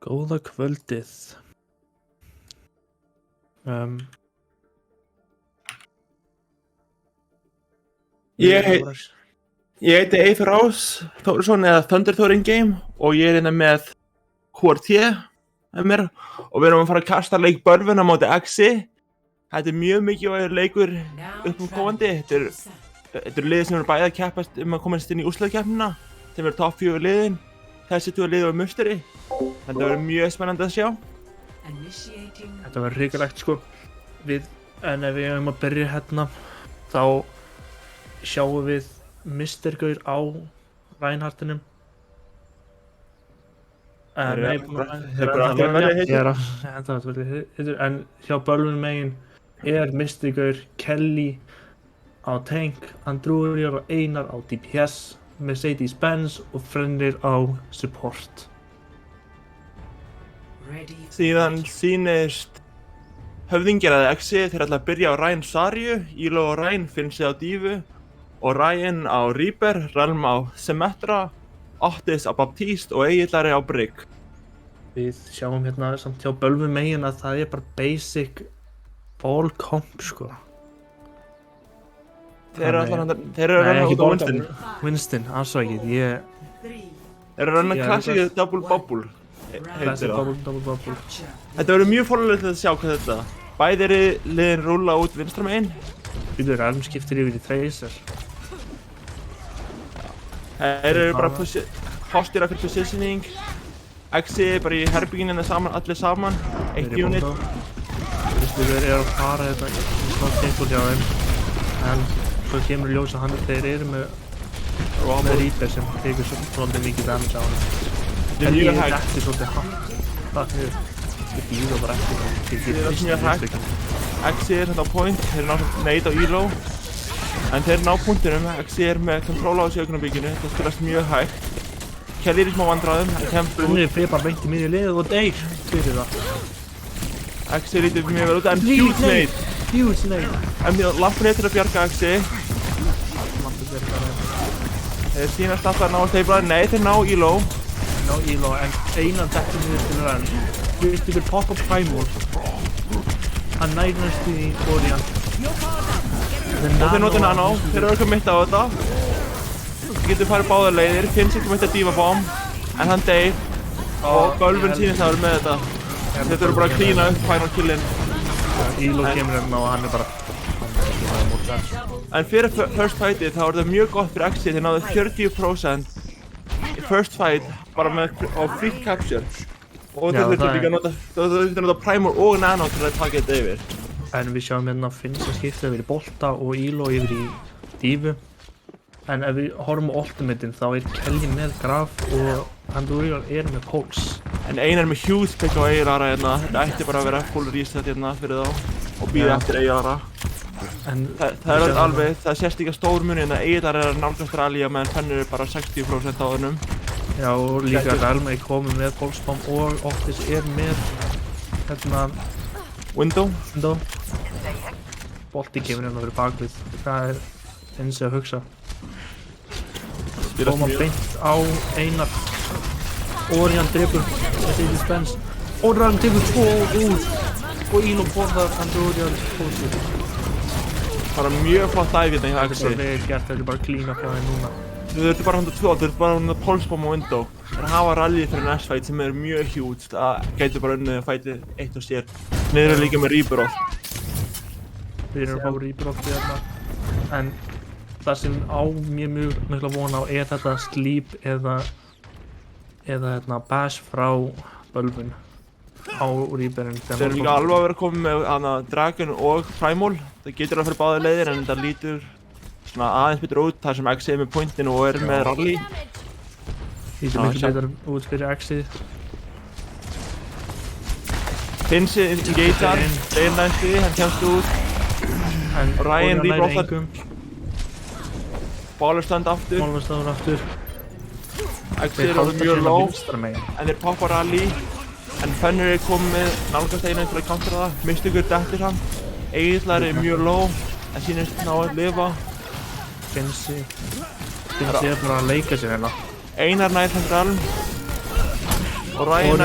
Góða kvöldið. Ég heiti Eyþór Ás Þórsson eða Thunder Thor in game og ég hérna með QRT með mér og við erum að fara að kasta leik Bölvun á móti Axi. Þetta mjög mikilvægur leikur komandi. Þetta eru liðið sem eru bæði að keppast að komast inn í úrslitakeppnina sem eru topp 4 liðin. Þessi 2 liðið var musteri. Þetta verður mjög spennandi að sjá. Þetta var hrikalegt sko. En ef við eigum að byrja hérna þá sjáum við Mr. Gaur á Reinhardtinum. En hjá Bölvun megin Mr. Gaur Kelly á Tank, Andrúriar og Einar á DPS, Mercedes-Benz og Frennir á Support. Síðan sýnist höfðingjar að Axi þeir ætla að byrja á Ryan Sarju, Elo og Ryan Finsi á Dífu og Ryan á Reaper, Relm á Symmetra, Otis á Baptiste og Egillari á Brigg. Við sjáum hérna samt hjá Bölvun megin að það bara basic all comp sko. Þeir eru að ranna út á Winston. Winston, afsakið, Þeir eru að ranna Classic Double Bubble. Classic Double Bubble. Þetta verður mjög forðulegt að sjá hvað þetta. Bæði eru liðin rúlla út vinstra megin. Býtur Relm skiptir yfir í Tracer. Þeir eru bara postýra fyrir positioning. Axi bara í herbygginu saman, allir saman. Eitt unit. Þeir eru að fara þetta í smá tempo hjá þeim. En svo kemur ljós að þeir eru með Reaper sem tekur svolítið mikið damage á hann. Þetta er mjög hægt. Þetta er svolítið hægt. Ég býða bara eftir Þetta er mjög hægt. Axi er hérna á point, þeir eru náttúrulega nade á Elo. En þeir ná punktinum, Axi er með kontról á þessu augnablikinu, þetta spilast mjög hægt. Kelly er í smá vandræðum, hann kemur út. Hann fer bara beint í miðju liðið og deyr fyrir það. Axi lítið mjög vel út, en huge nade. Huge nade. En lampin er til að bjarga Axi. Þeir sýnast alltaf að ná að steipla, nei þeir ná Elo. En Einar dettur niður til Relm. Við ykkur pop-up primal. Hann nærnast í Orion. Og þeir nota nano, þeir eru eitthvað mitt á þetta. Þú getur farið báðar leiðir, finnst ekki mitt að Diva Bomb. En hann deyr. Og Bölvun sýnist að vera með þetta. Þetta eru bara að klína upp final killin. Elo kemur hérna og hann er bara En fyrir first fightið þá er þetta mjög gott fyrir Axi. Þeir náðu 40% í first fight bara með free capture. Og þeir þurftu líka að nota primal og nano til að taka þetta yfir. En við sjáum hérna Finns að skipta yfir í bolta og Elo yfir í Dífu. En ef við horfum á ultimateinn þá er Kelly með graf og Andrúriar með pulse. En Einar með huge pick á Egillara hérna. Þetta ætti bara að vera full reset hérna fyrir þá og bíða eftir Egillara. Það er alveg, það sést líka stór muni hérna. Egillara er að nálgast rally meðan Fennir er bara 60% á þennum. Já, og líka Relm er komið með pulse bomb og Otis er með hérna Window. Bolti kemur hérna fyrir bakvið. Það er eins að hugsa. Koma beint á Einar. Orion drepur Mercedes-Benz. Og Relm tekur 2 út. Og Elo borðar Andrúriar pósið. Bara mjög flott dive hérna hjá Axi. Það er vel gert, það er bara clean up hjá þeim núna. Þau þurftu bara 102, þau þurftu bara 100 pulse bomb á Window. Þeir hafa rallyð fyrir næst fight sem er mjög huge. Það gætu bara unnið fightið eitt og sér. Niður er líka með Reaper off. Við erum að fá Reaper off hérna. En það sem á mjög mikla von á er þetta sleep eða hérna bash frá Bölvun á Reaperinn. Þeir eru líka alveg að vera komið með Dragon og Primal. Það getur að fyrir báðar leiðir en þetta lítur svona aðeins betur út þar sem Axi er með pointinu og er með rally. Lítur miklu betur út fyrir Axi. Finsi engagear, deyr næstu, hann kemst út. Og Ryan rýpur oft þar. Ballerstand aftur. Axi er orðið mjög low, en þeir poppa rally. En Fennir er komið með nálgast einu til að countera það. Mystikur dettur hann. Egillari er mjög low, en sýnist ná að lifa. Finsi er bara að leika sér hérna. Einar nær þann Relm. og Ryan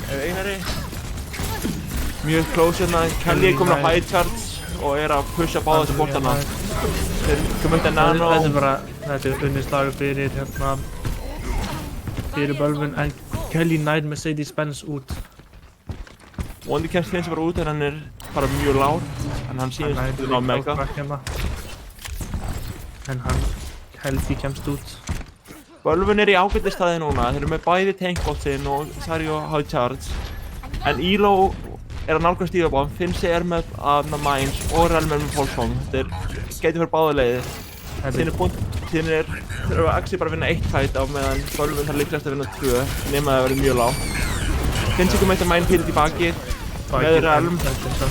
einari. Mjög close hérna, Kelly komin á high charge og að pusha báða þessu boltana. Þeir komið til Nano. Þetta unnislagur fyrir hérna fyrir Bölvun en Kelly nær Mercedes-Benz út. Vonandi kemst Finns bara út en hann bara mjög lár en hann sýnist ná mega. En hann Helgi kemst út. Bölvun í ágætistæði núna, þeir eru með bæði tankboltinn og Sario high charge en Elo að nálgast Díðabám, Finnsi með Mines og Relmer með Folsom. Þetta gæti fyrir báða leiðir. Síðan þurfa Axi bara að vinna 1 fight á meðan Bölvun þarf líklegast að vinna 2 nema það verður mjög lág. Finnsi kom eitt að minefield í bakið með Relm. Þetta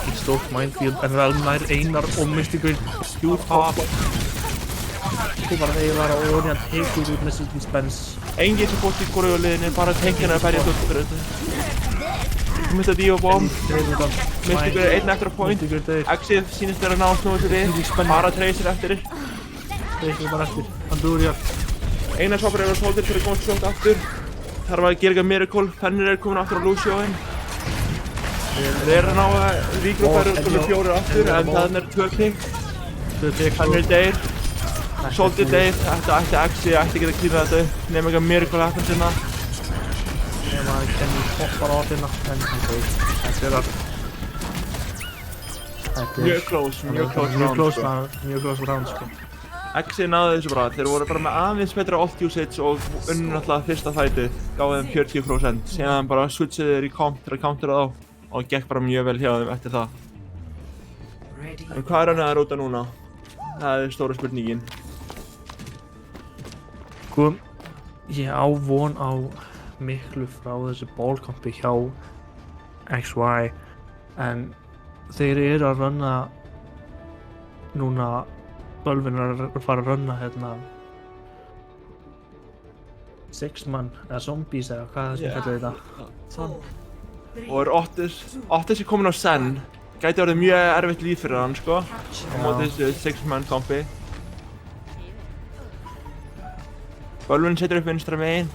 er stórt minefield en Relm nær einar og Mystical huge pop. Þú bara þegar var á Orion tekur út Mercedes-Benz. Engin sem fótt í korjóliðinni, bara tankina að berja út fyrir þetta. Mr. Díðabám, Mystical 1 extra point. Axi sýnist vera að ná að snúa sér við, bara Tracer eftir. Tracer bara eftir, hann dúr hjá. Einar svappar að Soldier fyrir að komast fljótt aftur. Þarf að gera eitthvað miracle, Fenrir komin aftur á Lucio-in. Þeir að ná að regrúpa komið 4 aftur en það 2 pick. Fenrir deyr, Soldier deyr, þetta ætti Axi ætti geta klífað þetta upp, nema eitthvað miracle happen sinna. Nema að Kenny hoppar á þérna en þetta mjög close round sko. Axi náði þessu bara, þeir voru bara með aðeins betra ult usage og unnu náttúrulega fyrsta fightið, gáði þeim 40%, síðan bara switchiði þeir í comp til að countera þá og gekk bara mjög vel hjá þeim eftir það. En hvað er hann að rúta núna? Það stóra spurningin. Sko, ég á von á miklu frá þessu ballkampi hjá XY en þeir eru að runna núna Bölvun að fara að runna hérna 6 mann eða zombies eða hvað það sem kallar þetta og Otis komin á Sen gæti orðið mjög erfitt líf fyrir hann sko á móti þessu 6 mann kompi Bölvun setur upp vinstra megin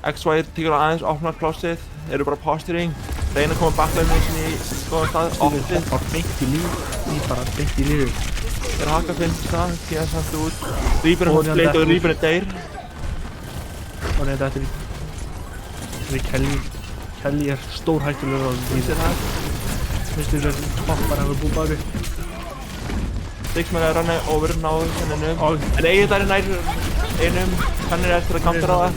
XY tekur aðeins opnar plássið, þeir eru bara posturing, reyna að koma backline sinni í góðan stað, Otis bara beint í lífi þeir haka finnst það, síðan samt út Reaperinn hótt bleit og Reaperinn deyr og þetta er Kelly stór hættulegur á þessu Mystical hoppar hann og búið baki Sixman rann over náðu henninu en eigið þær nær einum kannir eftir að countera það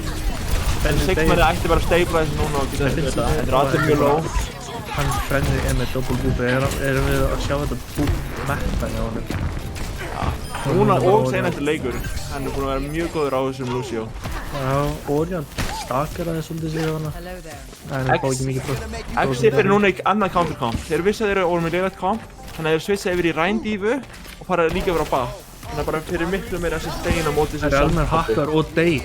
en Sixman ætti bara að stabilize núna og geta þetta er allir mjög low hann Fenrir með double búbi erum við að sjá þetta búb metta hjá honum núna og senasti leikur hann búinn að vera mjög góður á þessum Lucio já, Orion stakar aðeins svolítið sig á hana en það fá ekki mikið brot Axi fyrir núna í annað counter comp þeir vissi að þeir eru með leilegt comp þannig að þeir svitsa yfir í Rændivu og fara líka yfir á bak þannig að bara fyrir miklu meira sustain á móti þessi Relmer hakkar og deyr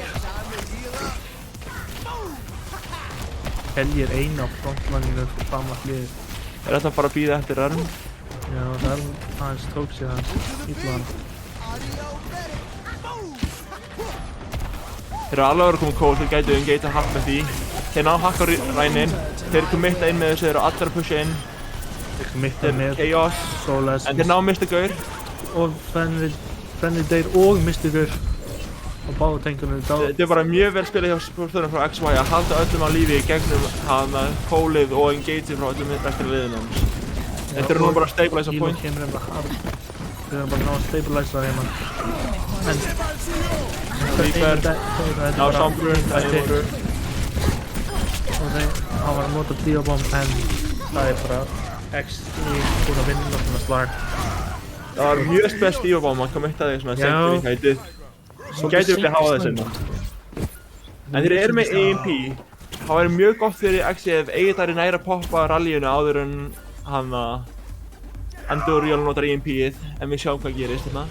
Kelly eina á frontmanninu fram að hliðið er þetta bara að bíða eftir Relm já, Relm aðeins tók sig hans illa hann þeir eru alveg að koma kól, þeir gætu engage að hakka því þeir ná að hakka Ræninn þeir committa inn með þessu, þeir eru allir að pusha inn þeir committa með Chaos Solas en þeir ná að mista gaur og Fenrir deyr og misti gaur og báðu tengunum þetta er bara mjög vel spilað hjá spurtunum frá XY að halda öllum á lífi í gegnum hana kólið og engage frá öllum restina liðinum þetta eru nú bara að stabilize á point við erum bara að ná að stabilize hérna en Reaper ná Sombrun og hann var að nota Díðabám en það er bara XY búinn að vinna svona slag það var mjög spes Díðabám að committa þig svona sent í hætið sem gæti vilja hafa þessi en þeir eru með EMP þá er mjög gott fyrir Axi ef Egidari næri að poppa rallyinu áður en hann Endurreal notar EMP-ið en við sjáum hvað gerist hérna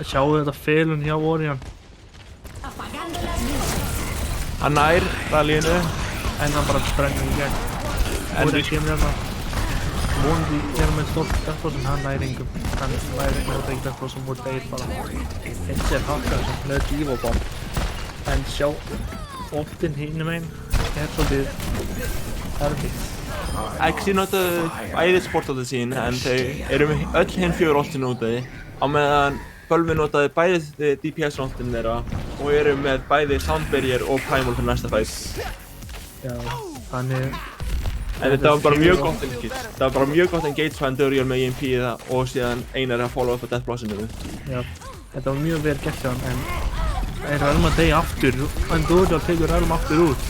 sjáu þetta felun hjá Orion hann nær rallyinu en hann bara sprengir í gegn Orion kemur hérna vonandi er með stórt deathblow sem hann næri engum. Hann næri ekki deathblow sem úr deyr bara. Eins er hakkað sem með Divo bomb. En sjá, ultin hinum einn svolítið erfitt. Exi notaðu bæði sportoltið sín en þau eru með öll hinn 4 ultin úti á meðan Bölvi notaði bæði DPS ultin þeirra og eru með bæði Sound Barrier og Primal fyrir næsta fight. Já, þannig... En þetta var bara mjög gott engage. Það var bara mjög gott engage frá Endurial með EMP-ið og síðan Einar að follow up á Deathblow-sinu. Já, þetta var mjög vel gert hjá hann en það er Relma að deyja aftur. Endurial tekur Relma aftur út.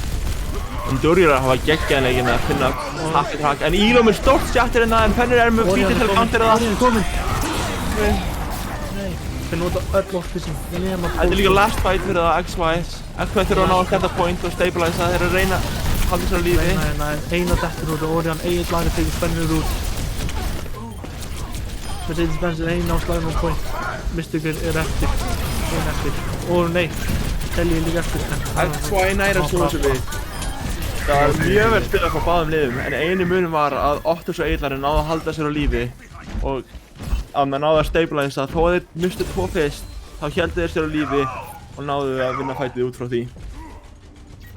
Endurial hafa geggjaðan leikinn að finna hack en Elo með stórt sjattir en Fenrir er með flýti til að countera það. Orion er kominn! Nei, þeir nota öll orkið sín nema Þetta er líka last fight fyrir það XY. XY þurfa að ná að þetta point og stabilisa það. Þeir eru að reyna að halda sér á lífi. Eina dettur út og Orion eigin lagið tekur Fenrir út. Mercedes-Benz er eina á slagnum og point. Mystikur er eftir. Einn eftir. Ó nei, Telly er líka eftir. XY næra svo þessu við. Það var mjög vel spilað frá báðum liðum en einu munum var að Ottus og Eillarinn náðu að halda sér á lífi og að maður náðu að stabilisa þó að þeir mistu 2 fyrst þá héldu þeir sér á lífi og náðu að vinna fætið út frá því.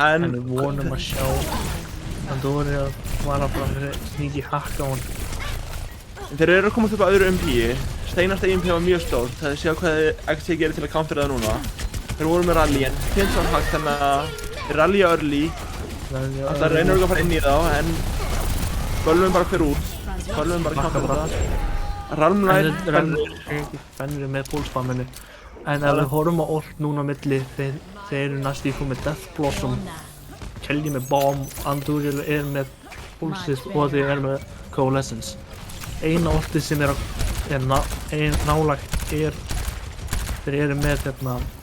En við vonum að sjá að Dóri að vara fram með sníki hakka á hann. Þeir eru að komast upp á öðru MP-i. Steinasta EMP var mjög stórt. Það er að sjá hvað XT gerir til að countera það núna. Þeir voru með rally en finnst það hægt þannig að þeir rallya early. Það reynir ekki að fara inn í þá en Bölvin bara fyrir út. Bölvin bara countera það. Ralmnær Fenrir með púlspamminu. En ef við horfum á ult núna á milli þeir eru næst í með Death Blossom. Kelly með Bomb, Anduriel er með púlsist og þeir eru með Coalescence. Eina ultið sem er nálægt þeir eru með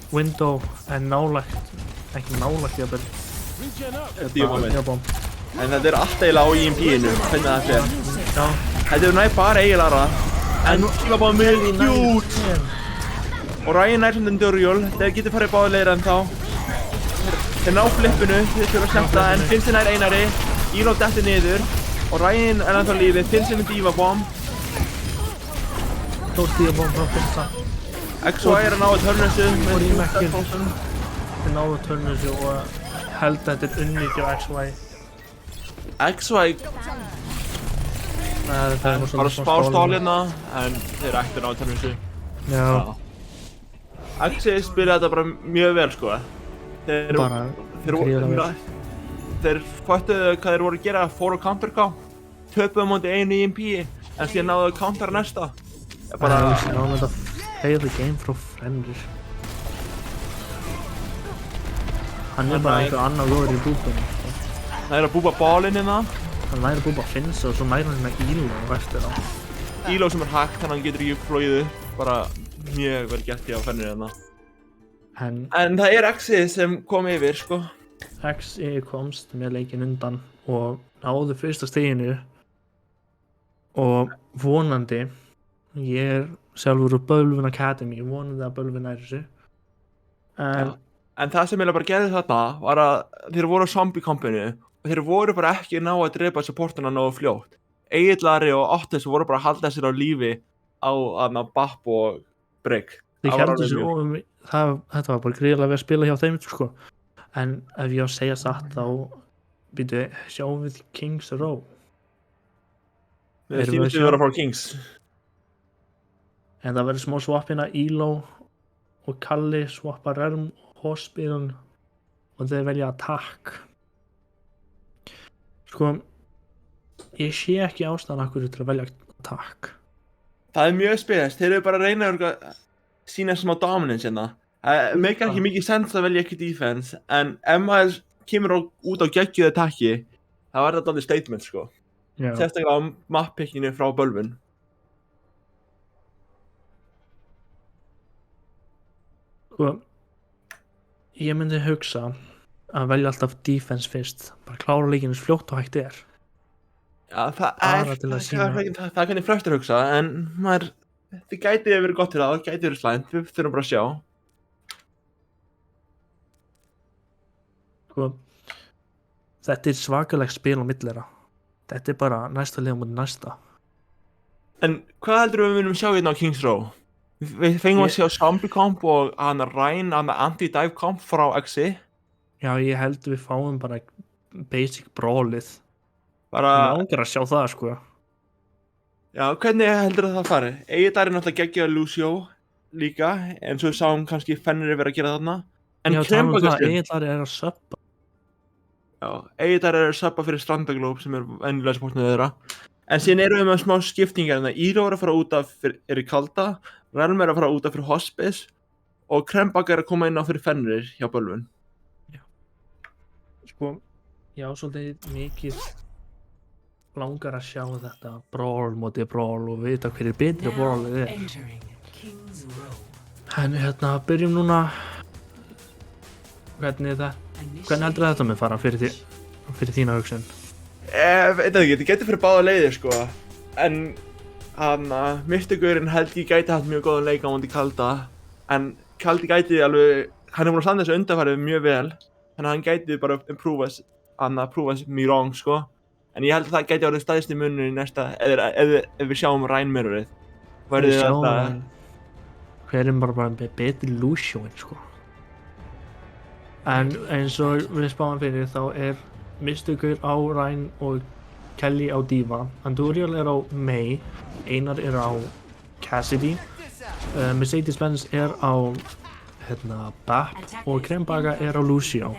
Window en nálægt, ekki nálægt jafnvel. Divo-bomb. En þetta er allt eiginlega á EMP-inu, hvernig það fer. Já. Þetta er næ bara eiginlega en Divo-bomb er huge. Og Ryan nær sem Endurial, þeir getur farið báðir leiðir en þá. Þeir ná flippinu, þeir þurfa að sleppa en Finnsi nær Einari, Elo dettur niður og Ryan er ennþá lífið, Finnsi með Divo-bomb. Tók Divo-bomb frá Finnsa. XY er að ná að törna þessu með Deathblow. Þeir náðu að törna þessu og held að þetta er unnið hjá XY. XY bara spástál hérna en þeir ættu að ná að törna þessu. Já. XY spilaði þetta bara mjög vel sko. Þeir hvöttuðu hvað þeir voru að gera, fóru á counter-ká, töpuðu á móti einu EMP en síðan náðu að countera næsta. Bara sjáum þetta play the game frá Fenrir. Hann er bara eitthvað annað góður í búbunum. Það er að búba bálinn hérna. Hann læri að búba Finnsa og svo læri hann hérna Elo og eftir á. Elo sem er hackt þannig að hann getur ekki flóið upp. Bara mjög vel gert hjá Fenrir hérna. En það er Exi sem kom yfir sko. Exi komst með leikinn undan og náði fyrsta stiginu. Og vonandi, ég er sjálfur úr Bölvin Academy, vonandi að Bölvin nær þessu. En það sem ég bara gerði þarna var að þeir voru á zombie-kompinu og þeir voru bara ekki ná að drepa supportuna nógu fljótt. Egillari og Ottis voru bara að halda sér á lífi á Bapp og Brygg. Þetta var bara gríðarlega við að spila hjá þeim sko. En ef ég á að segja satt þá sjáum við Kings Row. Við þýmstu vera frá Kings. En það verður smá swap hérna, Elo og Kalli swappa Relm Hospital og þeir velja attack. Sko, ég sé ekki ástæðan af hverju til að velja attack. Það er mjög spilast, þeir eru bara að reyna að sína smá dominance hérna. Það meikar ekki mikið sens að velja ekki defense, en ef maður kemur út á geggjuðu attacki, þá er þetta alveg statement sko. Sérstaklega á map-pickinu frá Bölvin. Sko, ég myndi hugsa að velja alltaf defense fyrst, bara klára leikinn eins fljótt og hægt er. Já, það er hvernig flestir hugsa, en þið gæti verið gott til það, það gæti verið slæmt, við þurfum bara að sjá. Sko, þetta er svakalegt spil á millera. Þetta er bara næsta lið á móti næsta. En hvað heldur við munum sjá hérna á Kings Row? Við fengum að sjá Zombie Comp og hana Ryan, hana Anti-Dive Comp frá XI. Já, ég held við fáum bara basic brawlið. Bara, Ég langar að sjá það, sko. já, hvernig heldur það fari? Egidar er náttúrulega geggjað Lucio líka, en svo við sáum kannski Fenrir vera að gera þarna. En Já, tala um það, Krembagastin, Egilari er að subba. já, Egidar er að subba fyrir Strandaglóp sem er venjulega sportnið þeirra. En síðan erum við með smá skiptingar hérna. Író er að fara út af er í Kalda, Relm er að fara út af fyrir Hospice og Krembak er að koma inn á fyrir Fenrir hjá Bölvun. Sko, já, svolítið mikið langar að sjá þetta brawl móti brawl og vita hver betri brawlið er. En hérna, byrjum núna. Hvernig heldur þetta með fara fyrir þína hugsun? Veit það ekki, þetta getur fyrir báða leiðir sko. En Mystigurinn held ég gæti haft mjög góðan leik á móti Kalda. En Kaldi gæti alveg, hann er búinn að standa þessu undanfarið mjög vel. Þannig að hann gæti bara prúfa me wrong sko. En ég held að það gæti orðið stæðst í muninu í næsta, ef við sjáum Ryan Mirrorið. Verðið þetta... Hver er bara betri Lucio sko. En eins og við spáum fyrir þá er Mystikur á Ryan og Kelly á Diva, Anduriel er á Mei, Einar er á Cassidy, Mercedes-Benz er á Bap og Krembaga er á Lucio.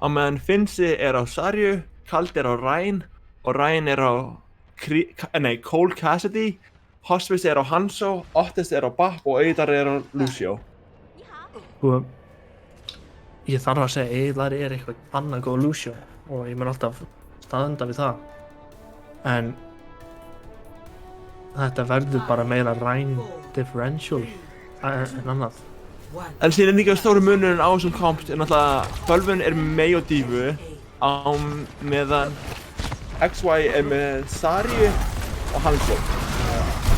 Á meðan Finsi er á Sarju, Kald er á Ryan og Ryan er á Cole Cassidy, Hospice er á Hanzo, Otis er á Bap og Eidar er á Lucio. Og ég þarf að segja Eidar er eitthvað annað góð Lucio og ég mun alltaf staðenda við það. En þetta verður bara meira Ryan differential en annað. En síðan líka stóru munurinn á þessum kompt er náttúrulega Bölvun er með Mei og Dífu á meðan XY er með Sarju og Hanzo.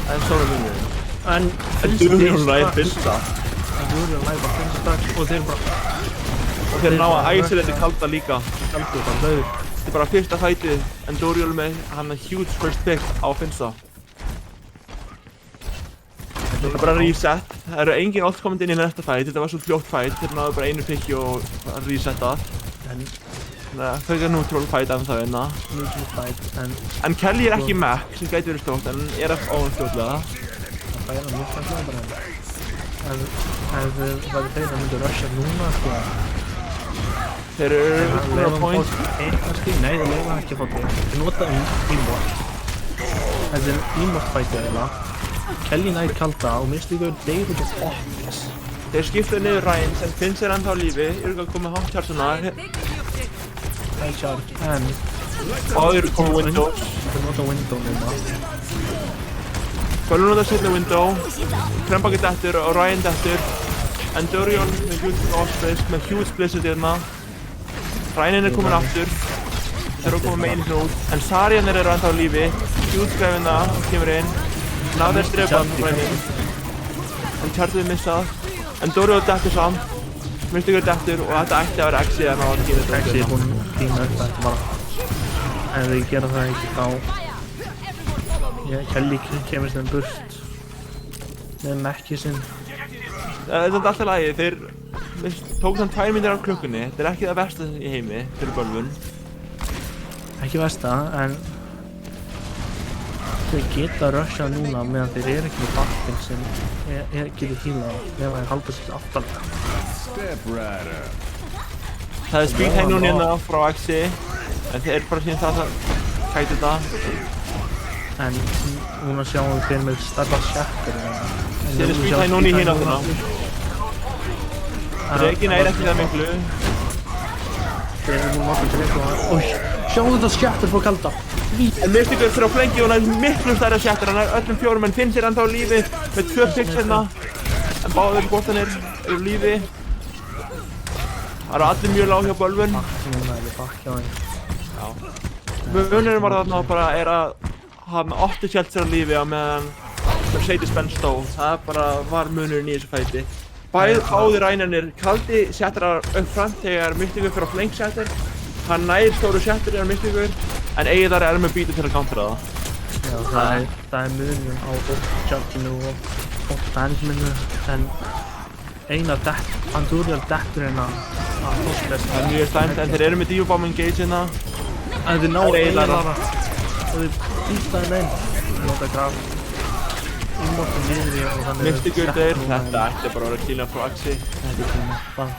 Það er stóru munurinn. En Durion ræði Finsta. Durion ræði bara Finsta og þeir bara... Og þeir ná að æsir þetta Kalda líka. Kalda bara hlauður. Þetta er bara fyrsta fætið en Durion með hann huge first pick á Finsta. Það er bara reset. Það eru engin allt komandi inn í næsta fæt. Þetta var svo fljótt fæt. Þeir náðu bara einu picki og resetta. Þannig að þau er neutral fæt ennþá hérna. Neutral fæt en Kelly er ekki Mac sem gæti verið stótt en er óvænt fljótlega. Það er mjög fljótlega bara. En ef það þeir að myndu rusha núna sko. Þeir eru búin á point. Nei, þeir leifa ekki að fá til. Þeir nota emote. Þetta er emote fætið eiginlega. Kelly nær Kalda og Mystikur deyr út af Otis. Þeir skiptuðu niður Ryan sem finnst þeir ennþá á lífi. Eru að koma með hot charge svona. High charge en... Og þeir eru komið windows. Þeir nota window núna. Bölvun nota setna window. Krembak er dettur og Ryan dettur. En Durion með huge Ospreys með huge blizzard hérna. Ryan er komin aftur. Þeir eru komið með einu út. En Sarjan eru ennþá á lífi. Huge græfina kemur inn. Náður strepa Ryan. En chargeið missað. En Durion dettur samt. Mystikur dettur og þetta ætti að vera X-ið að ná að tíma þetta. X-ið er búinn að tíma upp þetta bara. En þeir gera það ekki þá... Kelly kemur sem burt. Með Mackie sinn. Þetta er alltaf lagi. Þeir tók þann 2 mínútur á klukkunni. Þetta er ekki það versta í heimi fyrir Bölvun. Ekki versta, en... Þeir geta rushað núna meðan þeir eru ekki með backinn sem getur tímað meðan þeir halda sér aftalega. Það er speed hang núna hérna frá Axi en þeir bara síðan það að kæta þetta. En núna sjáum við þeir með starra sjakkar. Þeir eru speed hang núna í hérna þarna. Regina er ekki það miklu. Þeir eru nú nokkuð til eitthvað. Új, sjáum þetta sjakkar frá Kalda. En Mystikur fyrir á flengi og hann er miklu stærra sjakkar. Hann er öllum 4 menn finnst sér ennþá á lífi með 2 picks hérna. En báðir bortanir eru lífi. Það eru allir mjög lág hjá Bölvun. Núna er við bakk hjá þeim. Já. Munurinn var þarna bara er að hann Otis hélt sér á lífi á meðan Mercedes-Benz stóð. Það bara var munurinn í þessu fæti. Báðir rænarnir Kaldi setjar upp fram þegar Mystikur fyrir á flank setter. Hann nær stóru settir á Mystikur en Eidar er með bítu til að countera það. Já, það er munum á Judge'inu og Bandminu, en eina Andúrial dettur hérna að Hospes. Það er mjög slæmt, en þeir eru með Diva Bomb engage hérna. En þeir ná eiginlega og þeir býta þeim einn. Þeir nota graf Immortal niður í og þannig... Mystikur þeir, þetta ætti bara að vera kílan frá Axi. Þetta er tíma, bara...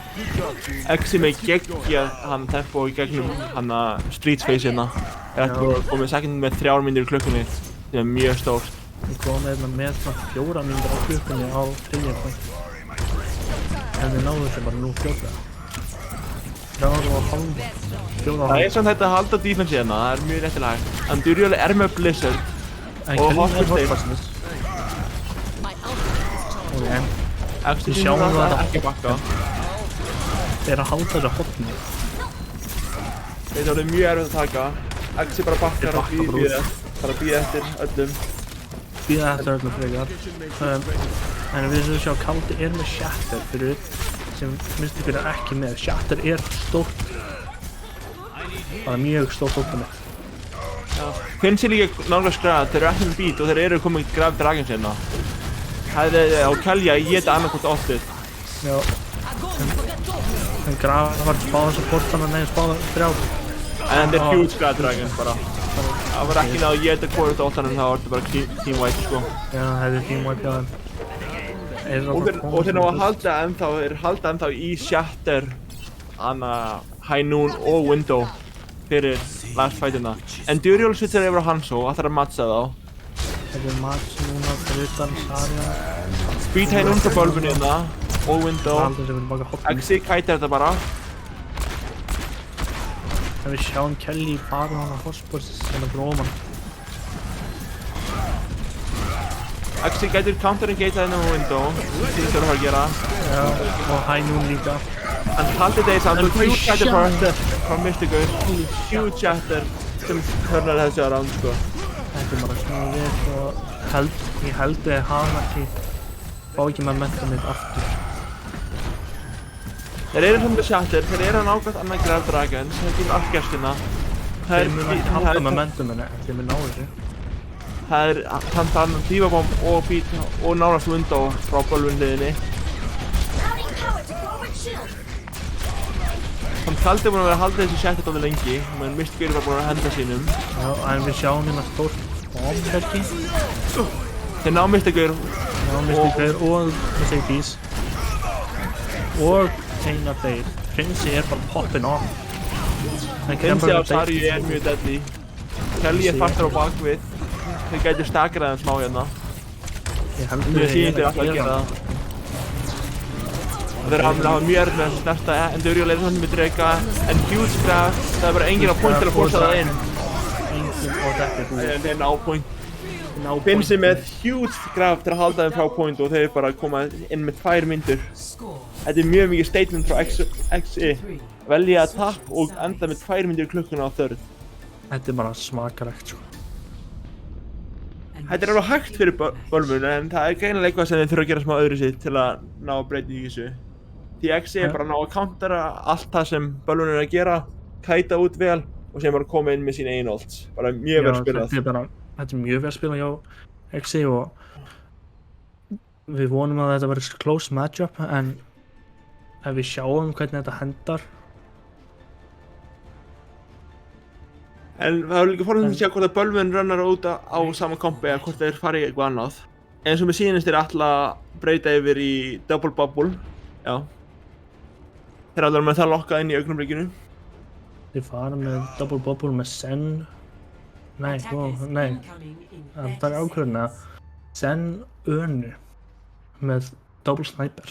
Axi með geggja hann tempo í gegnum hann að Street Face hérna. Ég ætti bara að koma second með 3 mínútur í klukkunni. Það er mjög stórt. Ég kom með svona 4 mínútur á klukkunni á 3. point. En við náðum þessu bara nú 4. 3,5. 4,5. Það er samt þetta að halda defense hérna, það er mjög réttilega. Andúrial er með Blizzard og Hospes. Axi sjáum það ekki bakka. Þeir að halda þessu hotni. Þetta er mjög erfitt að taka. Axi bara bakkar og býða eftir öllum. Býða eftir öllum frekar. En við þurfum að sjá Kaldi er með Shatter fyrir sem Mystikur er ekki með. Shatter er stórt. Það er mjög stórt ópenið. Finnst ég líka náttúrulega skrað, þeir eru ekki með beat og þeir eru komið Graf Dragons hérna. Það er á Kelja að geta annarkvort oftið. Já. En Graf var spáð þess að portana neginn spáð 3. En þetta er huge Graf Dragons bara. Það var ekki náðu að geta hvort óttanum, það var þetta bara team wipe sko. Já, þetta er team wipe hjá þeim. Og þeir ná að halda ennþá í Shatter, High Noon og Window fyrir last fightina. Andúrial switchar yfir á Hanzo, ætlar að matcha þá. Þetta er match núna fyrir utan Sarja. Speed High Noon frá bölvunni hérna og Window. Axi kætir þetta bara. En við sjáum Kelly fara hann á Hospes hérna fyrir ofan. Axi gætir counter engage hérna á Window. Það þarf að fara að gera. Já, og High Noon líka. Hann haldi þeir samt og huge Shatter frá Mystikur. Huge Shatter sem hörnar þessu á round sko. Þetta er bara svona við og ég held að hann ekki fá ekki momentumið aftur. Þeir eru svona með Shatter, þeir eru að nákvæmt annað Graf Dragons, þeir eru allgestina. Þeir mun ekki halda momentuminu en þeir mun ná þessu. Það er hann Diva Bomb og beat og nánast Window frá bölvunliðinni. Hann Kaldi búinn að vera að halda þessu Shatter dálítið lengi, menn Mystikur var búinn að henda sínum. Já, en við sjáum hérna stórt bombherki. Þeir ná Mystikur. Já, Mystikur og Mercedes. Og eina þeir. Prinsi er bara poppin on. Prinsi á Sarju er mjög deadly. Kelly er fastar á bakvið. Þeir gætu stakrað þeim smá hérna. Ég held að þeir eru alltaf að gera það. Þeir hafa mjög erfitt með að snerta Andúrial er svona með Drauga en huge Graf, það er bara enginn á point til að forsa það inn. Enginn og þetta er búið. Þeir ná point. Prinsi með huge Graf til að halda þeim frá point og þeir bara koma inn með 2 mínútur. Þetta er mjög mikið statement frá XI. Velja að tap og enda með 2 mínútur í klukkuna á þörð. Þetta er bara smakalegt sko. Þetta er alveg hægt fyrir bölvun en það er greinilega eitthvað sem þeir þurfa að gera smá öðru sitt til að ná að breyta í þessu. Því XI er bara að ná að countera allt það sem bölvun er að gera, kæta út vel og sem bara koma inn með sín eigin ults. Bara mjög vel spilað. Þetta er mjög vel spilað hjá XI og við vonum að þetta verður close matchup en ef við sjáum hvernig þetta hendar. En það er líka forðan að sjá hvort að bölvun runnar út á sama kompi eða hvort þeir fari í eitthvað annað. Eins og með sýnist þeir alltaf að breyta yfir í double bubble. Já. Þeir allar með það lokkað inn í augnablikinu. Þeir fara með double bubble með Sen. Nei. Það er ákveðin að Sen Önu með double sniper.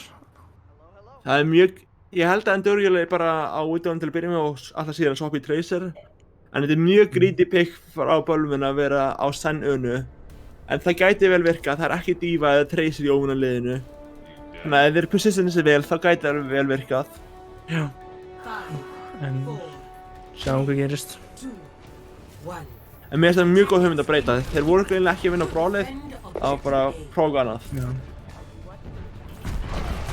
Það er mjög... Ég held að Andúrial er bara á Widowum til að byrja með og alltaf síðan swap í Tracer. En þetta er mjög greedy pick frá bölvun að vera á Sen Önu. En það gæti vel virka, það er ekki Diva eða Tracer í óvunarliðinu. Þannig að ef þeir positioni sig vel, þá gæti það vel virkað. Já. En sjáum hvað gerist. En mér finnst það mjög góð hugmynd að breyta. Þeir voru greinilega ekki að vinna brawlið, það var bara að prófa annað. Já.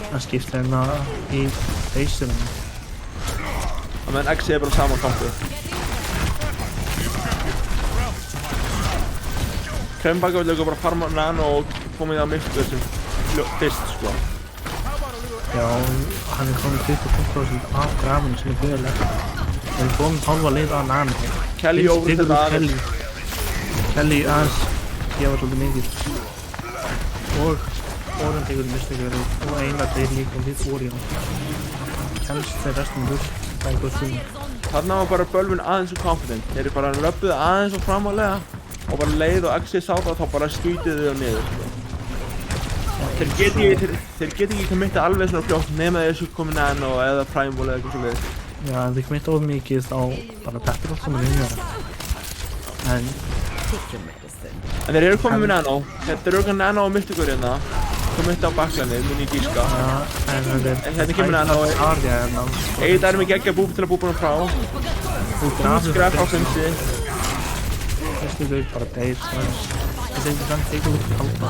Það skiptir hérna í faceunum. Það meðan XI er bara saman kampu. Krembaka vil bara farma nano og koma í það myrkur sem fyrst sko. Já, hann komið 25% af grafinu sem gríðilegt. Við erum komin hálfa leið að nano. Kelly over þetta aðeins. Kelly aðeins gefa svolítið mikið. Og Orun tekur mistökur og eiginlega þeir líka við Orion. Kemst þeir restum burt, það er góð stund. Þarna var bara Bölvin aðeins og confident. Þeir eru bara löpuð aðeins og framálega og bara leið og Axis sá það þá bara skýtuðu þau á niður. Þeir geti ekki committa alveg svona fljótt nema þessu komið nano eða primal eða eitthvað svoleiðis. Já, en þeir committa of mikið þá bara pettir allt saman inn í það. En þeir eru komið með nano. Þetta eru okkar nano og mystikur hérna. Committa á baklanið, mun ég gíska. Já, en hérna kemur nano. Egið er með geggja búb til að búba hann frá. Skref á fimsi. Þessu þau bara deyr strax. Þeir þengi samt eitthvað út í halda.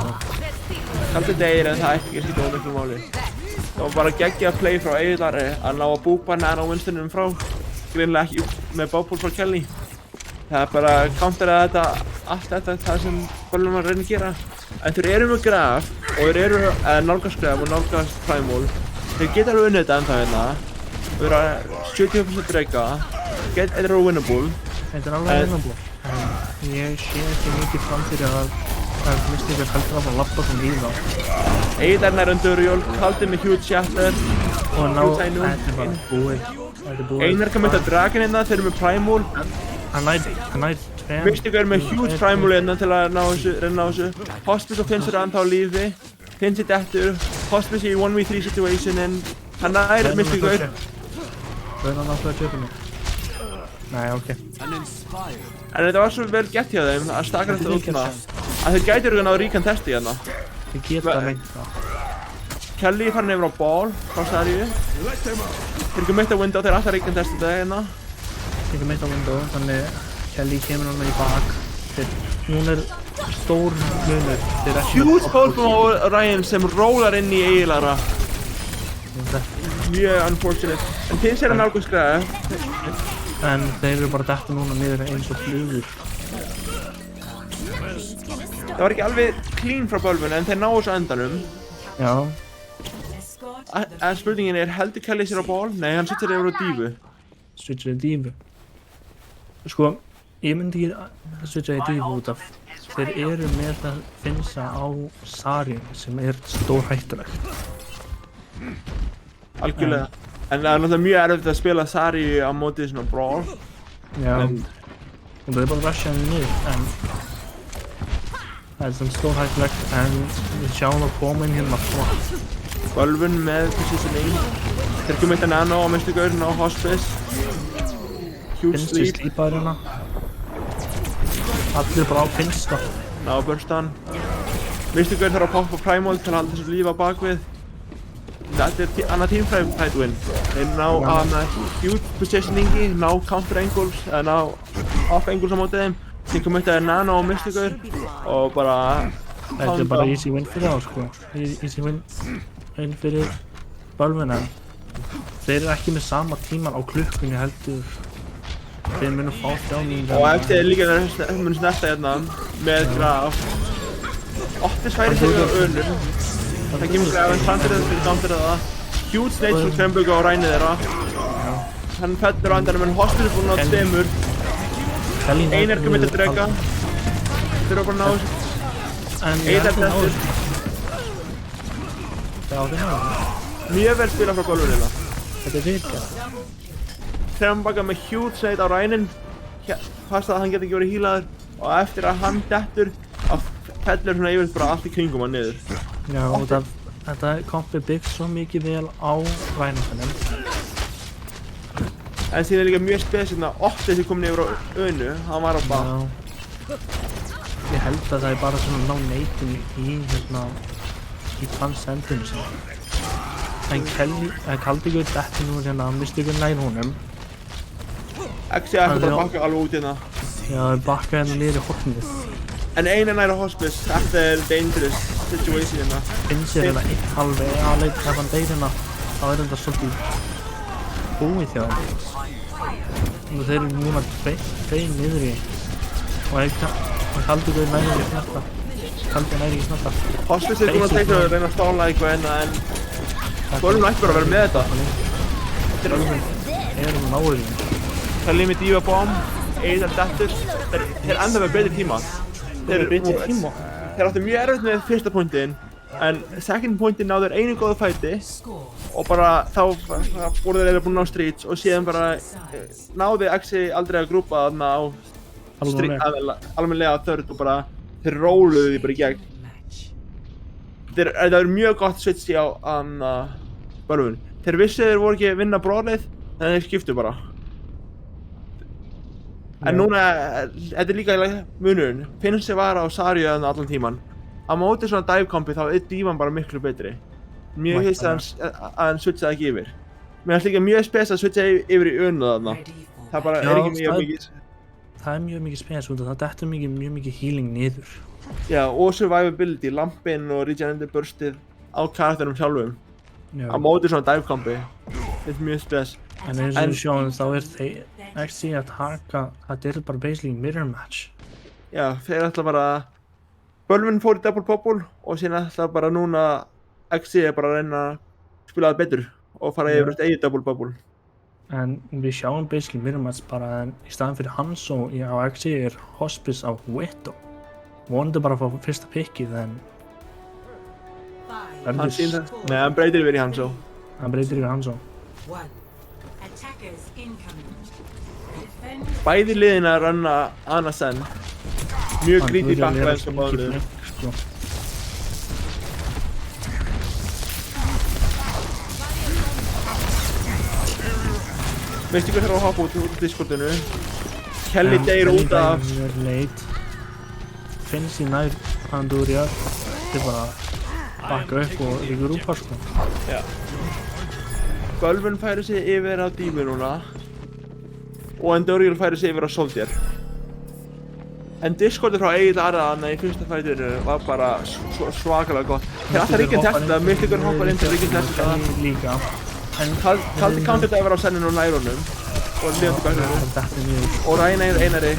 Kaldi deyr en það ekki skýta ómiklu máli. Það var bara geggja play frá Egilari að ná að búba nano Winstonum frá. Greinlega ekki með bából frá Kelly. Það er bara counteraði þetta, allt þetta, það sem Bölvin var að reyna að gera. En þeir eru með graf og þeir eru nálgast graf og nálgast primal. Þeir geta alveg unnið þetta ennþá hérna. Þeir eru að 70% dreika. Þeir eru winnable. Þetta er alveg winnable. En ég sé ekki mikið fram fyrir að Mystikur heldur að lappa svona í þá. Eidarn er undur Jól, kaldið með huge shatter. Og ná, þetta er bara búið. Einar kann mynda dragon hérna, þeir eru með primal. Hann nær tveim. Mystikur er með huge primal hérna til að reyna á þessu. Hospice og Finns eru ennþá á lífi. Finns er dettur. Hospice í 1v3 situation en hann nær Mystikur. Reyna hann átt að tjöpa mig. Nei, ok. En þetta var svo vel gett hjá þeim að stakka þetta út hérna. Að þeir gæti eru að ná ríkan testi hérna. Þeir geta lengt það. Kelly er farin yfir á ball frá Saríu. Þeir ekki mitt á window, þeir alltaf ríkan testi þetta hérna. Þeir ekki mitt á window, þannig Kelly kemur hann í bak. Hún er stór munur. Huge ballbom á Ryan sem rólar inn í Egilara. Mjög unfortunate. En Finns er að nálgast græða. En þeir eru bara detta núna niður eins og flugur. Það var ekki alveg clean frá Bölvin en þeir ná þessu endanum. Já. En spurningin er, heldur Kelly sér á ball? Nei, hann sittur yfir á dífu. Switcher í dífu. Sko, ég myndi ekki switcha í dífu út af þeir eru með að Finnsa á Saríu sem er stór hættulegt. Algjörlega. En það er náttúrulega mjög erfitt að spila Saríu á móti svona brawl. Já. Og það er bara að rusha henni niður, en það er svona stór hættulegt, en við sjáum að koma inn hérna flott. Bölvin með positioning. Þeir komið þetta nano á Mystikur á Hospice. Huge Finns í sleep. slípaður hérna. Allir bara á Finns þá. Ná að bursta hann. Mystikur þarf að poppa primal til að halda þessu líf á bakvið. Þetta er annað teamfight win. Þeir ná að huge positioningi, ná counter angles, eða ná off angles á mótið þeim. Þeir komið þetta nano á Mystikur og bara Þetta er bara easy win fyrir þá sko. Easy win fyrir Bölvin en þeir eru ekki með sama tíman á klukkunni heldur. Þeir munu fá 3 mínútur. Og eftir líka munu snerta hérna með graf. Otti sværi sig á önur. Það kemur grafinn framfyrir fyrir counterið það. Huge nades frá Krembaka á rænið þeirra. Hann fellur á endanum en Hospice er búinn á tveimur. Einar komið til að drega. Þeir eru bara að ná þessu. Einar dettur. Já, þeir ná þessu. Mjög vel spila frá Bölvin hérna. Þetta er virkað. Krembaka með huge nade á rænin. Passa að hann geti ekki verið healaður. Og eftir að hann dettur fellur svona yfir bara allt í kringum hann niður. Já, og þetta kompið byggt svo mikið vel á rænarfennum. En síðan er líka mjög spesið að Otti sem kom niður á önu, hann var á bak. Já. Ég held að það er bara svona ná neitin í transcendinu sinni. En Kaldigur detti nú hérna, Mystikur nær honum. Exi ætti bara að bakka alveg út hérna. Já, það er bakkað hérna niður í hornið. En Einar nær á Hospice, þetta er dangerous situation hérna. Finns er hérna eitt halveg aðleit ef hann deyr hérna, þá er þetta svolítið búið hjá þeim. Og þeir eru núna tveir niður í og Kaldi þau næri ekki snerta. Kaldi næri ekki snerta. Hospice búinn að teikna og reyna að stála eitthvað en Bölvun ætti bara að vera með þetta. Bölvun erum náður í. Kelly með Diva Bomb, Eidar dettur. Þeir enda með betri tíma. Þeir áttu mjög erfitt með fyrsta pointinn, en second pointinn náður einu góðu fæti og bara þá voru þeir eiginlega búin að ná streets og síðan bara náði Axi aldrei að grúpa þarna á almennilega þörd og bara þeir róluðu því bara í gegn. Það er mjög gott switch á Bölvun. Þeir vissi þeir voru ekki að vinna bróðlið en þeir skiptu bara. En núna, þetta líka munurinn. Finnsi var á Sarju allan tíman. Á móti svona dive-kompi þá er Dívan bara miklu betri. Mjög hist að hann switchaði ekki yfir. Mér finnst líka mjög spes að switcha yfir í önu þarna. Það bara ekki mjög mikið. Það mjög mikið spes út og það dettur mjög mikið healing niður. Já, og survivability, lampinn og regenerandi burstið á karakterum sjálfum. Á móti svona dive-kompi. Þetta er mjög spes. En eins og við sjáum þá þeir ekki að taka, þetta er bara basically mirror match. Já, þeir ætla bara Bölvun fór í double bubble og síðan ætla bara núna Axi bara að reyna að spila það betur og fara yfir eitt eigið double bubble. En við sjáum basically mirror match bara en í staðan fyrir Hanzo á Axi er Hospice á Widow. Vonandi bara að fá fyrsta pickið en Nei, hann breytir yfir í Hanzo. Hann breytir yfir Hanzo. Bæði liðin að ranna Ana Sen. Mjög greedy backline sem báðu liðin. Veistu hvað þarf að hoppa út úr Discordinu? Kelly deyr út af... Finnst í nær Andúrjar. Þetta er bara bakka upp og ríkur úpar sko. Já. Bölvun færi sig yfir á Dímu núna. Og Andúrjar færi sig yfir á Soldier. En Discordir frá Egil Araðana í fyrsta fætinu var bara svakalega gott. Þeir alltaf ríkinn testa, Mythikur hoppar inn til ríkinn testa. Líka. En Kaldi counter-diver á Senninu og nærunum. Og lífandi bækninu. Og Rænir einari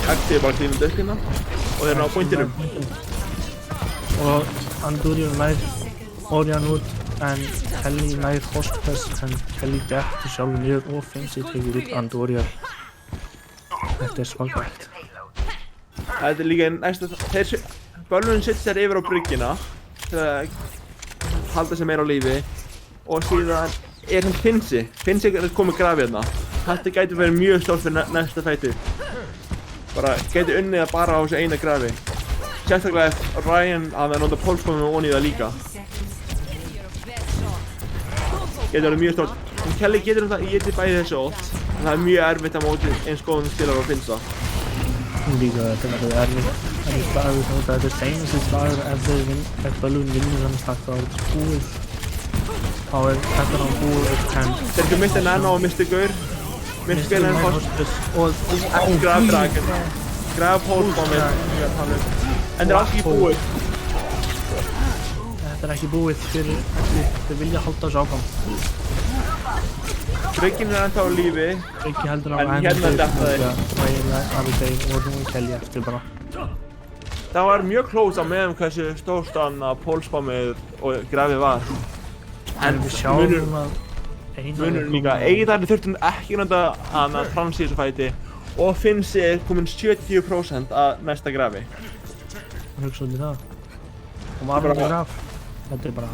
Axi bara klífandi upp hérna. Og þeir ná pointinum. Og Andúrjar nær Orjan út. En Kelly nær Hospice. En Kelly dettur sjálfur niður og Finnsi tekur út Andúrjar. Þetta er svakalegt. Þetta er líka næsta... Bölvun sittir sér yfir á bryggjuna til að halda sig meira á lífi og síðan er hann Finnsi. Finnsi er komið grafið hérna. Þetta gæti verið mjög stórt fyrir næsta fæti. Bara gæti unnið að bara á þessu eina grafi. Sérstaklega ef Ryan að nota pólskomið og onni það líka. Gæti verið mjög stórt. En Kelly getur það í bæði þessu ult. En það er mjög erfitt að móti eins góðum spilar á Finnsa. Líka þetta verður erfitt slagur þannig að þetta er seinasti slagur ef Bölvun vinnur þannig að þá er þetta búið. Þá er þetta hann búið upp henn. Þeir ekki Mr. Nano og Mr. Gaur. Mr. Gaur er Hospice og graf Dragon. Graf Hólbombið. En þetta er alls ekki búið. Þetta er ekki búið fyrir þeir vilja halda þessu áfram. Brygginn er ennþá á lífi. Bryggi heldur á en hérna dettaði. Og nú er Kelly eftir bara. Það var mjög close á meðan hversu stórstann að pólsbombið og grafið var. En við sjáum að munurinn líka, Eidarni þurfti ekki nota að trans í þessu fæti og Finnsi er komin 70% að næsta grafi. Hugsa út í það. Og var hann graf. Þetta er bara...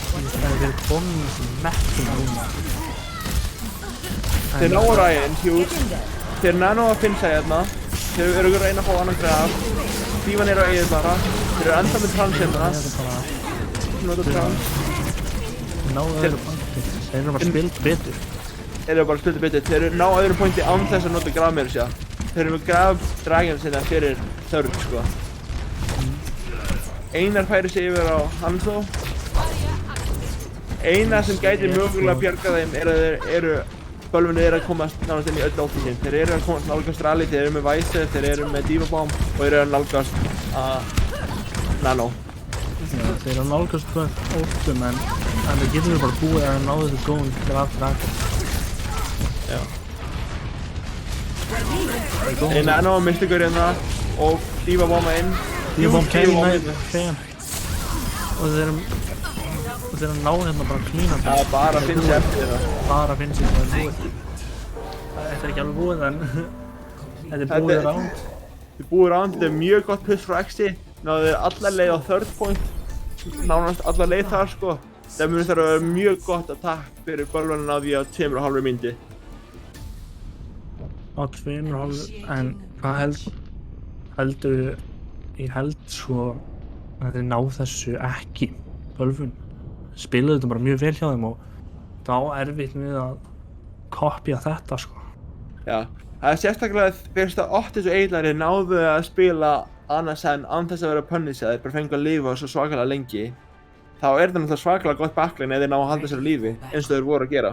Það er komin sem mettum núna. Þeir ná Ryan, huge. Þeir nano að Finnsa hérna. Þeir eru að reyna að fá annan graf. Dívan eru að eigið bara. Þeir eru enda með trans hérna. Nota trans. Náðu öðru pointi. Þeir eru bara spilt betur. Þeir eru bara spilt betur. Þeir eru ná öðru pointi án þess að nota graf meira sér. Þeir eru með graf Dragon sinna fyrir þörf sko. Einar færi sig yfir á Hanzo. Eina sem gæti mögulega að bjarga þeim er að þeir eru Bölvun að komast nánast inn í öll ulti sín. Þeir eru að komast nálgast Rally, þeir eru með Vice, þeir eru með Diva Bomb og þeir eru að nálgast Nano. Já, þeir eru að nálgast hvað ultum en það getur við bara búið að ná þessu góðum graf Dragon. Já. Nano og Mystikur hérna og hlífa bomba inn. Ég bóm Hlífa bomba Kane inn. og þeir ná hérna bara klínandi. Það er bara að finna sér eftir þetta. Bara að finna sér, það er búið. Þetta er ekki alveg búið en þetta er búið ránd. Þið búið ránd, þetta er mjög gott push frá Exi. Náðu þeir allar leið á third point. Nánast allar leið þar sko. Það mun þarf að vera mjög gott að takk fyrir bölvaninn á því á 2,5 mínúti. Á 2,5 en hvað heldur ég held svo að þeir ná þessu ekki bölvun. Spilaðu þetta bara mjög vel hjá þeim og þá erfitt við að kopja þetta sko. Já, það er sérstaklega fyrst að Otis og Eilari náðu að spila annars en án þess að vera punishað, þeir bara fengu að lifa svo svakalega lengi. Þá er það náttúrulega svakalega gott backline ef þeir ná að halda sér á lífi, eins og þeir voru að gera.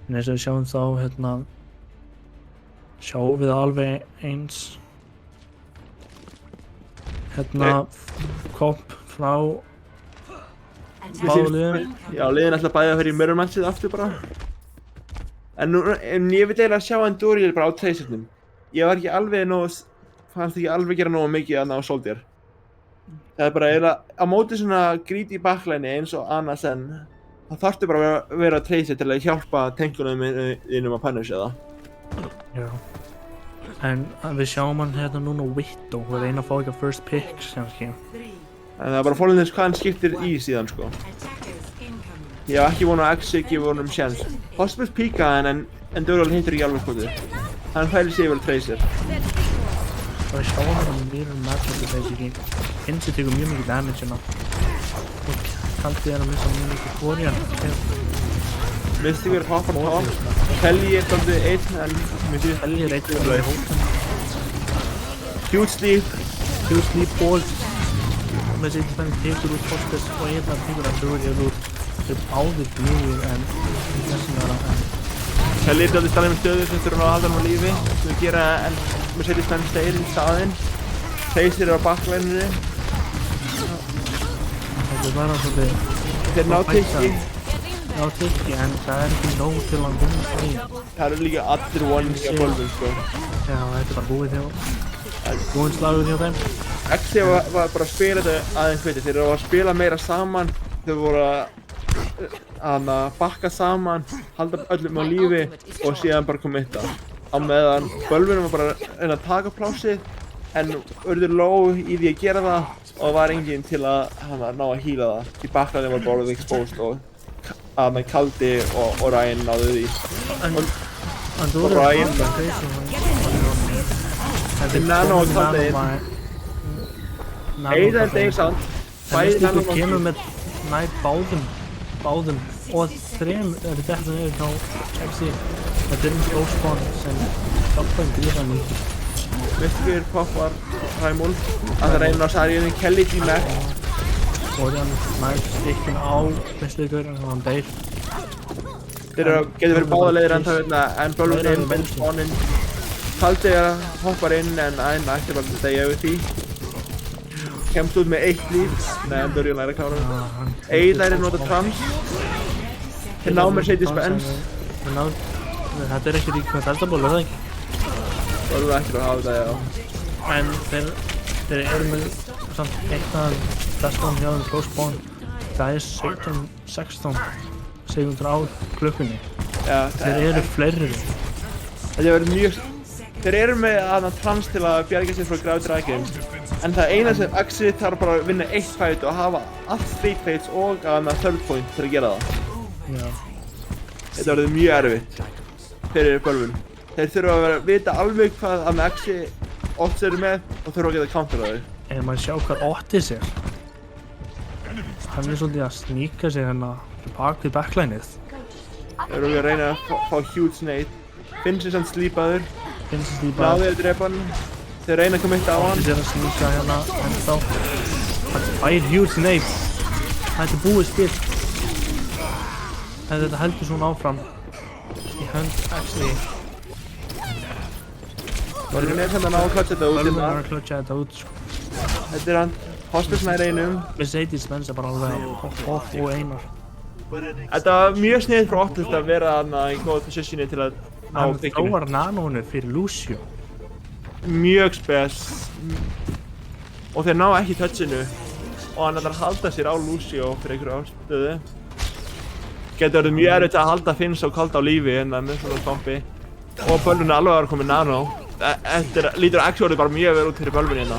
En eins og við sjáum þá sjáum við alveg eins komp frá báðu liðin. Já, liðin ætla bæði að fyrir í mirror matchið aftur bara. En ég vil eiginlega sjá Enduriel bara á tracerunum. Ég var ekki alveg fannst ekki alveg gera nógu mikið að ná Soldier. Það er bara eiginlega, á móti svona greedy backline eins og annars en það þarftu bara að vera tracer til að hjálpa tankunum innum að punisha það. Já. En við sjáum hann hérna núna Widow og reyna að fá ekki að first picks kannski. En það er bara fólkinn þess hvað hann skiptir í síðan sko. Ég hef ekki vonað að Exi gefa honum sjans. Hospice píkaði hann en Enduriel hittir ekki alveg skotið. Hann fælir sig yfir tracer. Og við sjáum hann mirror matchup basically. Insi tekur mjög mikið damage hérna. Og Kaldi að missa mjög mikið Korean. Mystikur hoppar top. Kelly er daldið einn en Kelly er einn og hóttan. Huge sleep og með sitt spenn tekur út Hospice og einn tekur Enduriel út. Þeir báðir glúir en þessum vera Kelly er daldið stannið með stöðu sem þurfum að halda hann á lífi sem við gera en með sitt spenn steyr í staðinn. Tracer er á backlineinu. Þetta var svolítið Þeir ná tikki en það er ekki nóg til að vinna því. Það eru líka allir ones á gólfum sko. Já, þetta er bara búið hjá búinn slagur hjá þeim. Exi var bara að spila þetta aðeins veitir. Þeir eru að spila meira saman. Þeir voru að bakka saman, halda öllum á lífi og síðan bara committa. Á meðan bölvunum var bara að reyna að taka plásið en urður low í því að gera það og það var enginn til að ná að heala það. Því bakkaðin var bara exposed og Kaldi og Ryan náðu því. En þú eru Ryan Nano og Kaldi Eða er þeir samt. Þú kemur með nær báðum og þrem eru þetta niður hjá Exi. Þetta er stórspawn sem hjálpa gríða mikið. Mystikur poppar Raimund að það reyna á Sarjunni, Kelly í Mac. Korean nær stikkin á Mystikur en hann deyr. Þeir getur verið báða leiðir en bölvun inn, vel spawninn. Kaldi hoppar inn en ætti bara að deyja yfir því. Kemst út með 1 líf, neða Enduriel er að klára það. Eilari nota trans. Þeir ná mér setið spens. Þetta er ekki rík með deltaból, er það ekki? Það voru ekki að hafa þetta, já. En þeir eru með samt eitthvað bestan hjá þeim close-spawn. Það er 17-16 sekundur á klukkunni. Já, þeir eru fleiri. Þetta verður mjög... Þeir eru með trans til að bjarga sér frá gráðdrækjum. En það eina sem Exi þarf bara að vinna 1 fight og hafa allt street fights og third point til að gera það. Já. Þetta verður mjög erfitt fyrir bölvun. Þeir þurfa að vita alveg hvað Exi Otis eru með og þurfa að geta counter á þau. Ef maður sjá hvað Otis er, hann er svolítið að sníka sig hérna bak við backlineið. Þeir eru að reyna að fá huge nade. Finnst sér samt slípaður. Náðu að drepa hann. Þeir reyna að koma eitt á hann. Otis er að sníka hérna ennþá. Hann fær huge nade. Þetta er búið spil. En þetta heldur svona áfram í hönd Exi. Bölvun er samt að ná að klutcha þetta út. Bölvun er að klutcha þetta út sko. Þetta er hann. Hospice nær einum. Mercedes Benz er bara alveg off og einar. Þetta var mjög sniðið frá Otis að vera þarna í góða positioni til að ná Hann þykkinu. þróar nanónu fyrir Lucio. mjög spes og þeir ná ekki touchinu og hann ætlar að halda sér á Lucio fyrir einhverju ástöðu. Getur verið mjög erfitt að halda Finns og Kalda á lífi með svona stompi og Bölvun er alveg að vera komið nano. Þetta lítur actually bara mjög vel út fyrir Bölvun hérna.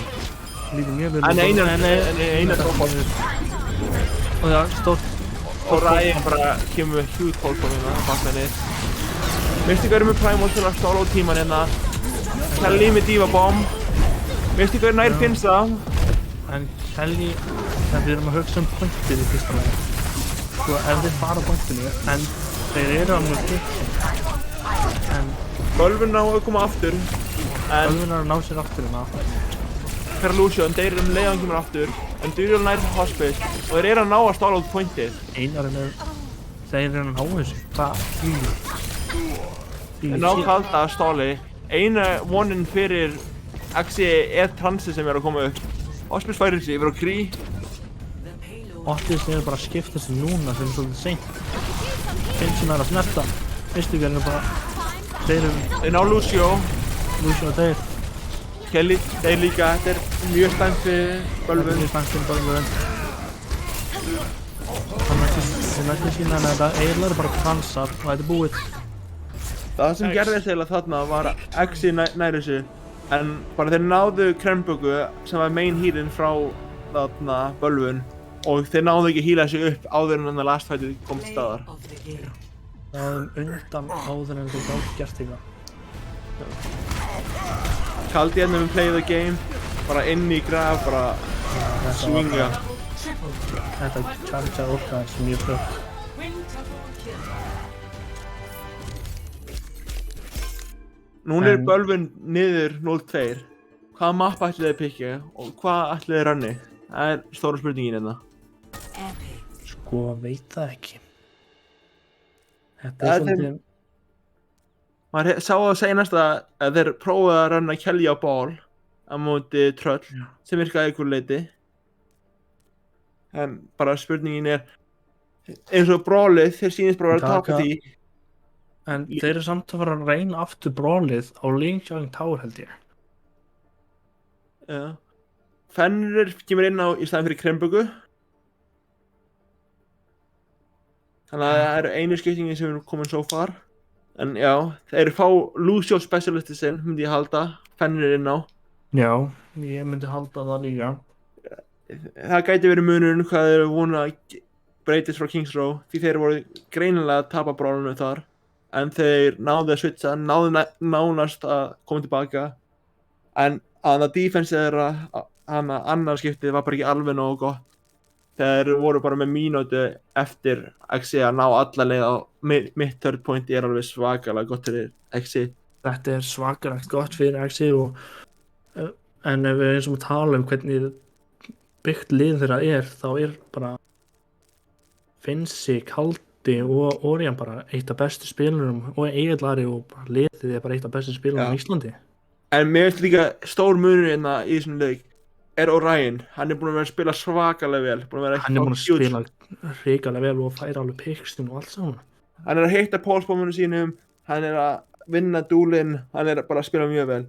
Lítur mjög vel út. En eina drópa. Og það er stórt. Og Ryan bara kemur með huge fólkbólum hérna, bak með niður. Mystic er með Primal til að stóla á tíman hérna. Kelly með Diva Bomb. Mystic er nær Finnsa. En Kelly, við erum að hugsa pointið í fyrsta lagi. Sko, ef þeir fara á pointinu, en þeir eru að mjög kvitt. En Bölvun ná að koma aftur. Bölvun er að ná sér aftur hérna. Fyrir Lucian, þeir eru leiðan kemur aftur. En þeir eru nær hospice og þeir eru að ná að stála út pointið. Einar þeir eru að ná þessu. Hvað? Þeir ná Kalda að stáli. Eina vonin fyrir Axi transi sem er að koma upp. Hospice færir sig yfir á Kree. Ottið er bara að skipta sig núna sem er svolítið seint. Finnst að snerta. Mystic er bara... Þeir ná Lucio. Lucio þeir. Kelly, þeir líka. Þetta er mjög slæmt fyrir Bölvun. Mjög slæmt fyrir Bölvun. Þeir nætti sína að þetta eiginlega bara transar og þetta er búið. Það sem gerðist eiginlega þarna var að Axi nær þessu. En bara þeir náðu Kremböku sem var main healinn frá þarna Bölvun. Og þeir náðu ekki að heala sig upp áður en þannig að last fightið kom til staðar. Það undan áður en þeir gátt gert eitthvað. Kaldi hérna með play the game, bara inn í graf, bara swinga. Þetta chargeaði orkaði sem mjög fljótt. Núna er Bölvun niður 0-2. Hvaða mappa ætli þið pikka og hvað ætli þið runni? Það er stóra spurningin hérna. Sko, veit það ekki. Þetta er svolítið... Maður sá það seinast að þeir prófaði að runna Kelly á ball á móti tröll sem virkaði einhver leiti. En bara spurningin er eins og brawlið, þeir sýnist bara að taka því. En þeir eru samt að fara að reyna aftur brawlið á Lingshan Tower held ég. Já. Fenrir kemur inn á í staðinn fyrir Kremböku. Þannig að það eru einu skiptingin sem er komin so far. En já, þeir fá Lucio specialisti sinn, myndi ég halda. Fenrir inn á. Já, ég myndi halda það líka. Það gæti verið munurinn hvað þeir eru vona að breytist frá Kings Row. Því þeir voru greinilega að tapa brawlinu þar. En þeir náðu að switcha, náðu nánast að koma tilbaka. En að það defense þeirra annar skiptið var bara ekki alveg nógu gott. Þeir voru bara með mínútu eftir Axi að ná alla leið á mitt third point er alveg svakalega gott fyrir Axi. Þetta er svakalegt gott fyrir Axi og en ef við eins og tala hvernig byggt lið þeirra þá er bara Finnsi, Kaldi og Orion bara eitt af bestu spilurum og Egillari og bara liðið er bara eitt af bestu spilurum á Íslandi. En mér finnst líka stór munur hérna í þessum leik er Orion, hann er búinn að vera að spila svakalega vel. Hann er búinn að spila hrikalega vel og færa alveg pikstin og allt saman. Hann er að hitta pólsbómunum sínum, hann er að vinna dúlinn, hann er bara að spila mjög vel.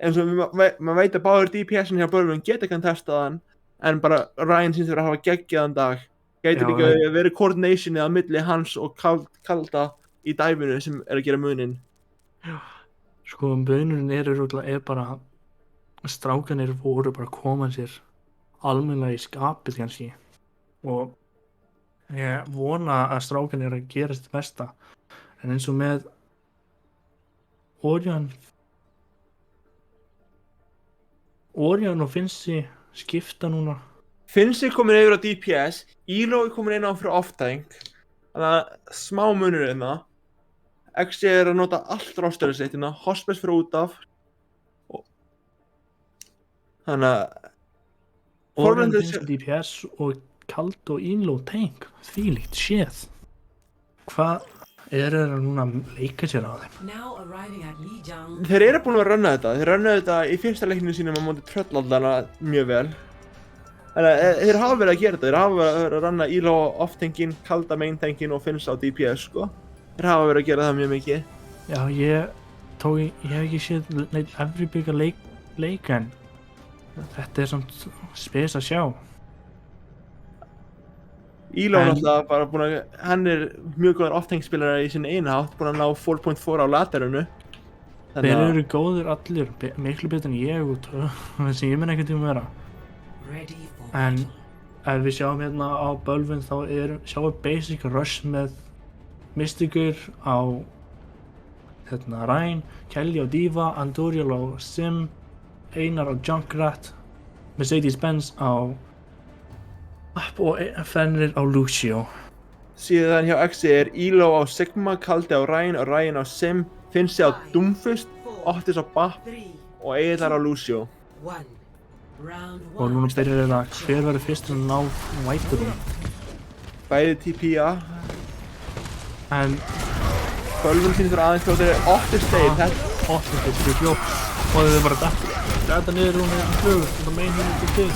En svo maður veit að báður DPS-in hjá Bölvun geta ekki hann testað hann, en bara Ryan syns að hafa geggjaðan dag. Gæti líka verið coordinationið á milli hans og Kalda í dæminu sem er að gera muninn. Já, sko munurinn er bara strákanir voru bara að koma sér almennilega í skapið kannski og ég vona að strákanir að gera sitt besta en eins og með Orion og Finnsi skipta núna. Finnsi komin yfir á DPS, Elo komin inn á fyrir off-tank þannig að smá munur hérna. Axi er að nota allt rosterið sitt hérna, Hospice fyrir út af þannig að Orion Finnsi DPS og Kald og Elo tank, þvílíkt séð. Hvað eru þeir núna að leika sér á þeim? Þeir eru búin að runna þetta, þeir runna þetta í fyrsta leikninu sínum á móti tröllaldana mjög vel. Þannig að þeir hafa verið að gera þetta, þeir hafa verið að runna Elo off-tankin, Kalda main-tankin og Finnsa á DPS sko. Þeir hafa verið að gera það mjög mikið. Já, ég hef ekki séð neitt efri bygga leik en þetta er samt spes að sjá. Elo En- náttúrulega bara búinn að, hann mjög góður off-tank-spilara í sinni einu hátt, búinn að ná 4.4 á laterinu. Þeir eru góðir allir, miklu betur en ég út sem ég mun ekkert tíma vera. En ef við sjáum hérna á bölvun þá sjáum við basic rush með Mystikur á Ryan, Kelly á Diva, Anduriel á Sim, Einar á Junkrat, Mercedes-Benz á App og Fenrir á Lucio. Síðan hjá Exi Elo á Sigma, Kaldi á Ryan og Ryan á Sim, Finnsi á Doomfist, Otis á Bap og Egillar á Lucio. Og núna byrjar þetta hver verður fyrst að ná White Room. Bæði TPA. En Bölvun sínir aðeins fljóttir Otis Stein, þetta Otis er fyrir fljótt og þau bara þetta niður hún flugur, þetta main unit til.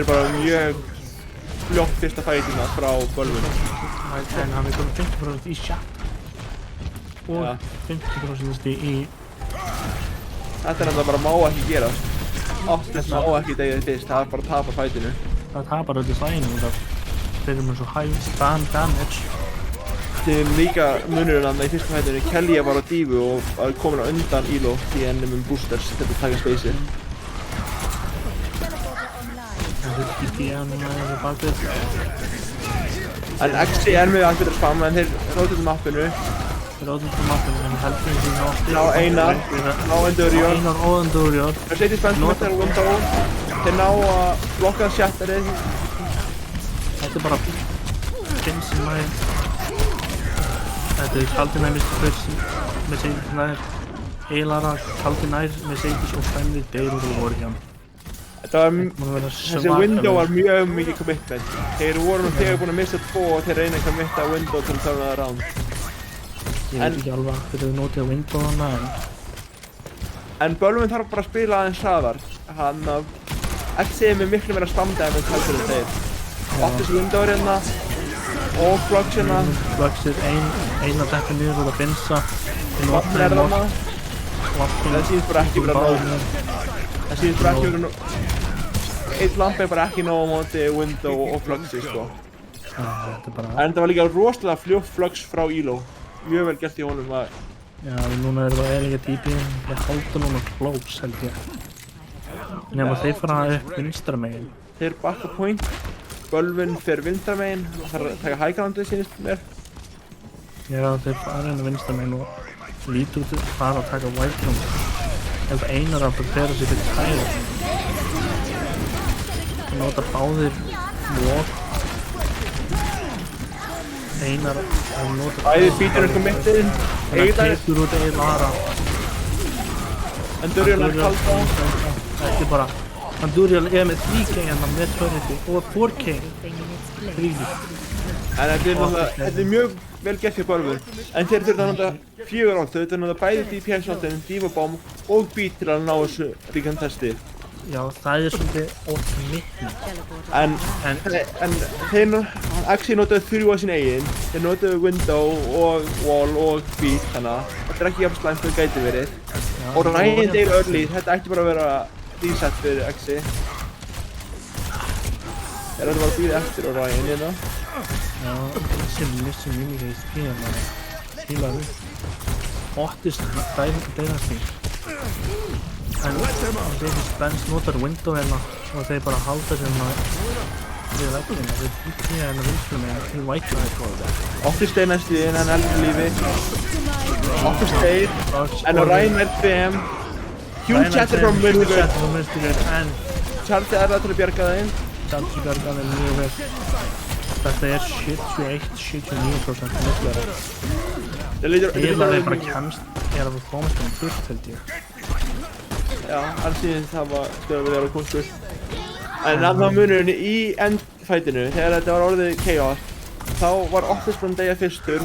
bara mjög fljótt fyrsta fætina frá Bölvun. En hann er komið 50% í chat og Ja. 50% í Þetta náttúrulega bara má ekki gerast. Otis má ekki degið fyrst, það bara að tapa fætinu. það tapar öllu slæðinu út af þeir eru með svo high stun damage. Til líka munurinn hann í fyrsta fætinu, Kelly var á Divu og var komin á undan Elo því henni með boosters til að taka spaceið. En þetta er DPA núna yfir bakið. En Exi með allt betra spam en þeir rótuðu mappinu. Þeir eru ótrúlega mappinu en heldur því náttúrulega. Ná Einar, ná Endurion. Einar og Endurion. Mercedes-Benz með window. Þeir ná að blokka shatterið. Þetta er bara James nær. Þetta er Kaldi nær Mercedes nær. Eilara, Kaldi nær Mercedes og Fenrir deyr úr voru hjá. Þetta var, þessi window var mjög mikið commitment. Þeir voru nú þegar búin að missa 2 og þeir reyna ekki að mitta window til að turna það round. Ég veit ekki alveg hvernig þau notið á window hana En Bölvun þarf bara að spila aðeins hraðar. Hann að Exi með miklu meira spamdæmi en heldur en þeir. Otis window hérna og Flux hérna. Flux er ein að dekka niður og að binsa. Vatn þarna. Það sýnst bara ekki vera nóg. Það sýnst bara ekki vera nóg. Eitt lamp bara ekki nóg á móti window og Fluxi sko. En það var líka rosalega fljótt Flux frá Elo. Mjög vel gert í honum að... Já, núna er það eiginlega típið. Ég halda núna close held ég. Nefn að þeir fara upp vinstra megin. Þeir backa point. Bölvun fer vinstra megin. Það þarf að taka high groundið sýnist mér. Já, þeir fara hérna vinstra megin og lítur út að fara að taka white room. Ég held Einar að prepara sig fyrir tæra. Það nota báðir walk. Einar að nota Æðið býtur eitthvað mittið. Það tekur út Eilara. Endurion að halda. Þetta er bara Anduriel með 3K hérna með törniti og 4K. En þetta er mjög vel gert hjá Bölvun. En þeir þurfa að nota 4 átt. Þau þurfa að nota bæði DPS-notinn, Diva Bomb og Beat til að ná þessu ríkan testi. Já, það er svolítið ótrúlega. En þeir Exi notaði 3 á sín eigin. Þeir notaði Window og Wall og Beat þannig að þetta er ekki jafn slæmt sem það gæti verið. Og Ryan deyr early. Þetta ætti bara að vera reset fyrir Exi. Þeir ætti bara að býða eftir á Ryan hérna. Já, þessi missi minigeist hérna stílar upp. Otis dæðast því. En Mercedes-Benz notar window hérna og þeir bara halda sem að við leggum þeir býtja hérna vinstra með í white light. Otis deyr næst í en hann heldur lífi. Otis deyr, en á Ryan er 5. Huge chatter frá Mystikur. En Charlie er það til að bjarga þeim. Charlie bjargaði þeim mjög vel. Þetta er 71-79% miklara. Eiginlega bara kemst að komast um burt held ég. Já, alls síðan það var stöður að vera komst burt. En annað munurinn í endfætinu, þegar þetta var orðið chaos, þá var Otis búinn að deyja fyrstur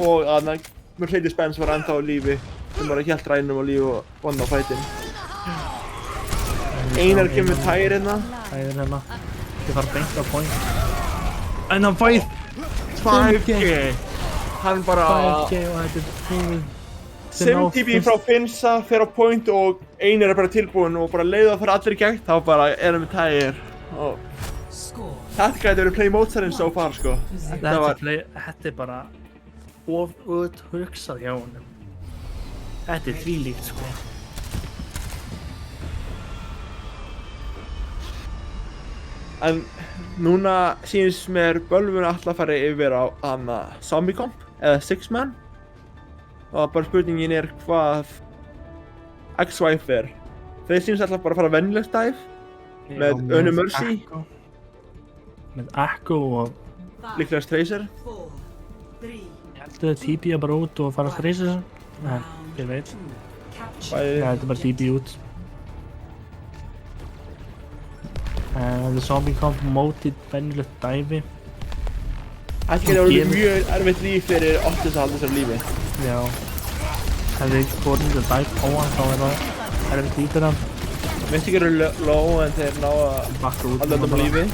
og annað Mercedes-Benz var ennþá á lífi sem bara hélt Rænum á lífi og vann á fætin. Einar kemur með tæri hérna. Tæri hérna. Ég fara beint á point. En hann fæð! 5K! Hann bara... 5K og þetta er búið. Sim TP frá Finsa fer á point og Einar bara tilbúinn og bara leiða það fyrir allir í gegn þá bara erum við tægir og þetta gæti verið play mótsarinn so far sko. Þetta bara of hugsað hjá honum. Þetta þvílíkt sko. En núna sýnist mér Bölvun alltaf fara yfir á hana Zombie Comp eða Six Man og bara spurningin hvað X-Wife þeir sýnist alltaf bara fara venjulegt dive með Önnu Mercy með Echo og líklega Tracer heldur þau TP bara út og fara að Tracer en ég veit þetta er bara TP út þetta er Zombie Comp mótið venjulegt dive þetta getur orðið mjög erfitt líf fyrir Otis að halda sér lífi já ef þið fórum til dive á hann þá það erfitt líf fyrir hann minnst ekki eru low en þeir ná að halda þetta lífi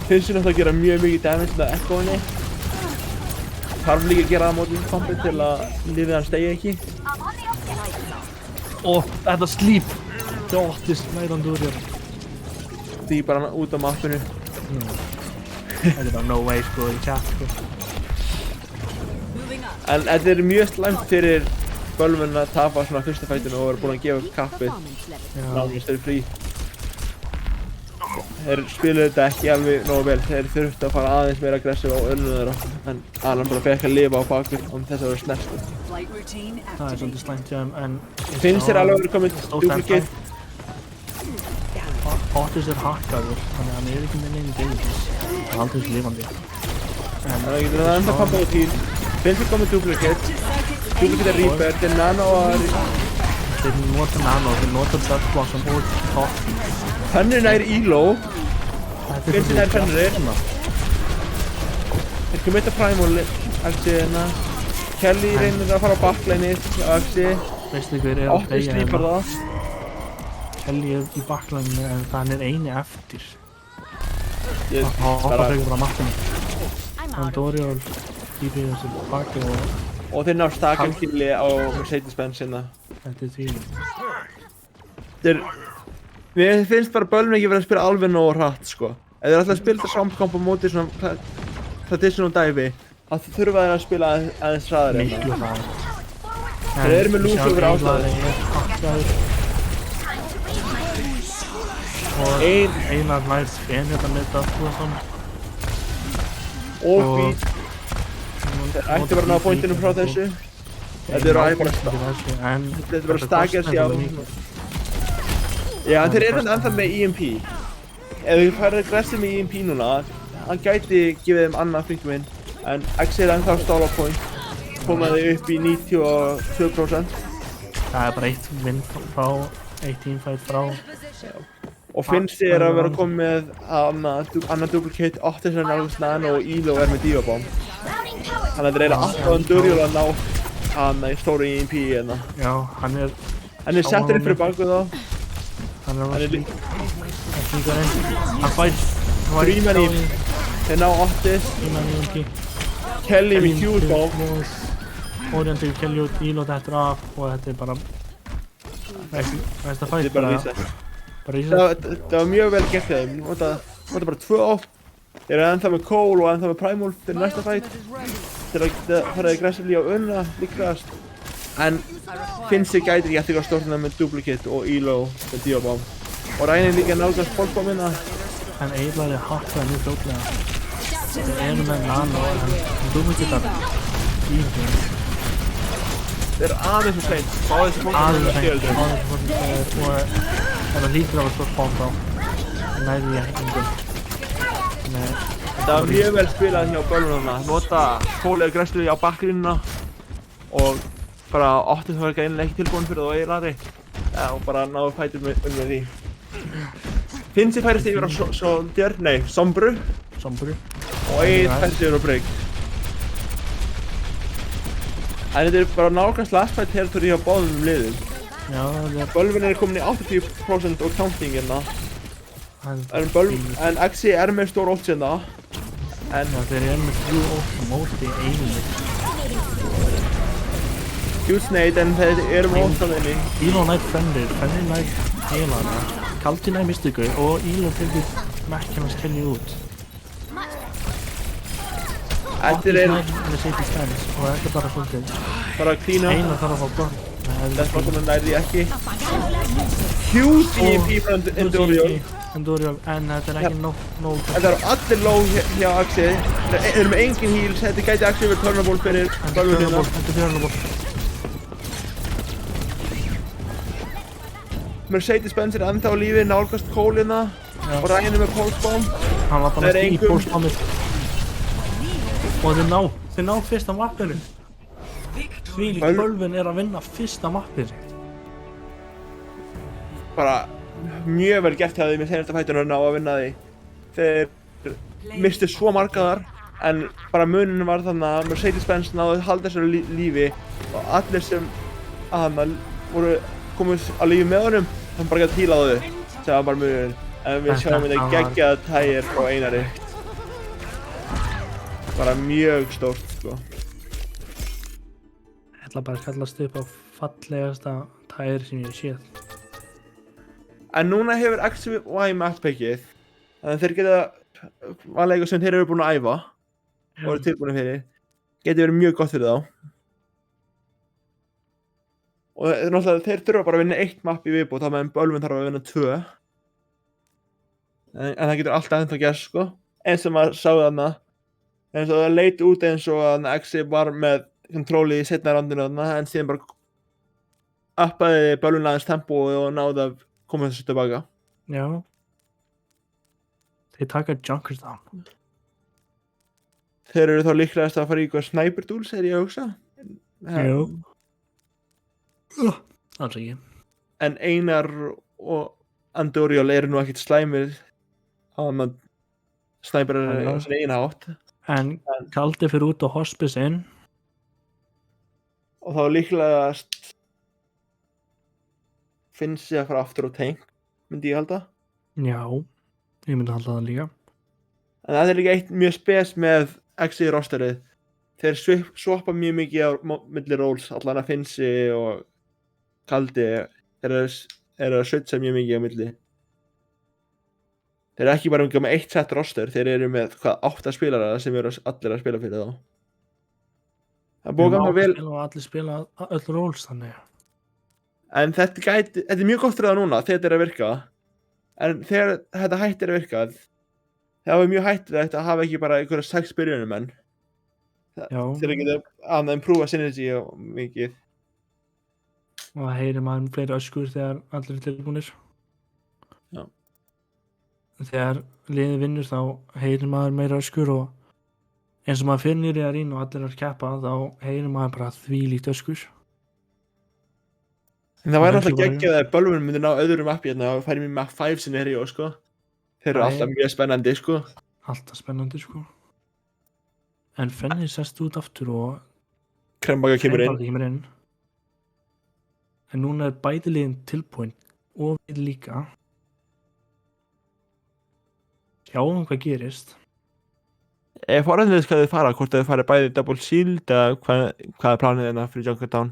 finnst þér náttúrulega að gera mjög mikið damage með Echo-inni þarf líka að gera það mótið kompi til að lífið hann stegi ekki og þetta sleep þetta Otis mæðan dúrjar því bara út á mappinu þetta er bara no way sko í chat sko en þetta er mjög slæmt fyrir Bölvun að tapa svona fyrsta fætinu og vera búin að gefa kappið nánast þeir frí þeir spiluðu þetta ekki alveg nógu vel þeir þurftu að fara aðeins meira aggressiv á öllum þeirra en Alan bara fekk að lifa á bakvið og þess að vera snertu það er svolítið slæmt hjá þeim en finnst þér alveg að vera komið duplicate Otis er hakkaður þannig að hann er ekki með neina gengis hann er aldrei lifandi en það getur það enda pampa á tíl finnst þér komið duplicate er Reaper, þeir nano að þeir nota nano, þeir nota Blood Blossom og top Fenrir nær Elo finnst þér nær Fenrir þeir commita Primal Axi hérna Kelly reynir að fara á backlineið Axi veistu hver er að Otis slípar það Kelly er í backlineinu en það er eini eftir ég hoppa frekar bara mappinu hann Doriol íbyrði þessu baki og þeir ná stakkan killi á Mercedes-Benz hérna þetta er því mér finnst bara Bölvun ekki verið að spila alveg nógu hratt sko ef þeir ætla að spila þetta samkomp á móti svona traditional dive þá þurfa þeir að spila aðeins hraðar miklu hraðar þeir eru með lús yfir ástæðu og Einar nær spen þetta með Daflason og Beat þeir ætti bara að ná pointinu frá þessu þetta eru þetta er bara stakjast já já þeir eru ennþá með EMP ef þið færðu aggressiv með EMP núna hann gæti gefið þeim annað fringuminn en X er ennþá stál á point komaði upp í 92% það er bara eitt win frá 18 fight frá og finnst þér að vera komið með annað duplicate Otis er nálgast nano og Elo er með Diva Bomb þannig að þeir eru alltaf Duriol að ná hann í stóru EMP hérna já, hann er settur upp fyrir baku þá hann er líka hann fætt Freeman í þeir ná Otis Kelly með huge bomb Orion tegur Kelly út Elo þetta af og þetta er bara næsta fætt bara reset það var mjög vel gert þeim nota bara 2 off þeir eru ennþá með Cole og ennþá með Primal fyrir næsta fætt til að fara aggressively á Önna líklegast en finnst þér gætir ég eftir að stórna með Duplicate og Elo með Diva Bomb og Rænir líka nálgast Polkbombina en eiginlega er hakkað mjög fljótlega þeir eru með nano en Duplicate í þeim þeir eru aðeins og seint báðið sem fólk og það var líklega að stórt bomb á en næði ég engum það var mjög vel spilað hjá Bölvunna nota Cole aggressively á bakgrínuna og bara Otis var ekki tilbúin fyrir það og Eilari og bara náðu fætur með því finnst þið færist yfir á Soldier, nei, Sombru og Eil færist yfir á Break en þetta er bara nálgast last fight territory hjá báðum liðum Bölvun er komin í 80% og counting hérna en Axi er með stór ult hérna en þeir eru með 3 ult á móti einu Huge nade en þeir eru með óttaðinni. Íló nær Fenrir nær heilana, Kaldi nær Mystiku og Íló tekur mekkinn hans Kelly út. Þetta er Nær með Safety Stance og þetta er bara svolítið. bara að klína. Einar þarf að fá börn. Þess vegna nærði ekki. Huge EMP frá Endoriol. Endoriol, en þetta er ekki nóg. Þetta eru allir low hjá Axi. Þeir eru með engin heals. Þetta gæti Axi verið turnable fyrir bölvunina. Þetta er turnable. Mercedes Benz er ennþá á lífi, nálgast Cole og Ryan með pulse bomb. Hann var bara Það er í engum. pólsbombið. Og þeir ná fyrsta mappinu. Þvílík bölvun er að vinna fyrsta mappinu. Bara mjög vel gert hjá því með seinasta fættunum að ná að vinna því. Þeir mistu svo margaðar en bara muninu var þannig að Mercedes Benz náði að halda þessu lífi og allir sem voru komið á lífi með honum hann bara gæti hílað þau sem var bara muninu. En við sjáum þetta geggjaða tægir frá Einari. Bara mjög stórt sko. Ég ætla bara að kallast upp á fallegasta tæri sem ég hef séð. En núna hefur XY mappackið þannig að þeir geta vanlega sem þeir eru búin að æfa og eru tilbúin fyrir geti verið mjög gott fyrir þá. Og náttúrulega þeir þurfa bara að vinna 1 mapp í viðbót þá meðan bölvun þarf að vinna 2. En það getur alltaf ennþá gerst sko. Eins og maður sá þarna eins og það leit út eins og að XY var með kontróli í seinna randinu þarna en síðan bara uppaði bölvun aðeins tempóið og náði að koma þessu tilbaka. Já. Þeir taka Junkers down. Þeir eru þá líklegast að fara í eitthvað sniper duels er ég að hugsa. Jú. Alls ekki. En Einar og Andoriol eru nú ekkert slæmir á að sniper er svona eina átt. En Kaldi fyrir út á hospice-inn. Og þá líklegast finnst ég að fara aftur á tank, myndi ég halda. Já, ég myndi halda það líka. En það er líka eitt mjög spes með XY rosterið. Þeir swappa mjög mikið á milli roles, allan að Finnsi og Kaldi. Þeir eru að switcha mjög mikið á milli. Þeir eru ekki bara með 1 set roster, þeir eru með 8 spilara sem eru allir að spila fyrir þá. Það búið ganga vel. Og allir spila öll roles þannig. En þetta er mjög gott fyrir það núna, þetta er að virka. En þegar þetta hættir að virka, það er mjög hættulegt að hafa ekki bara einhverja 6 byrjunumenn. Þeir geta að improva synergy mikið. Og það heyrir maður fleiri öskur þegar allir er tilbúinir. Já. Þegar liðið vinnur þá heyrir maður meira öskur og eins og maður finnir í að rýna og allir er að keppa þá heyrir maður bara þvílíkt öskur. En það væri alltaf geggjað að bölvun myndi ná öðrum mappi hérna og færi mér map 5 scenario sko. Þeir eru alltaf mjög spennandi sko. Alltaf spennandi sko. En Fenrir sest út aftur og Krembaka kemur inn. En núna er bæði liðin tilbúin og við líka. Sjáum hvað gerist. Ég fór aðeins hvað þið fara, hvort þið fara bæði double shield eða hvað er planið hérna fyrir Junkertown.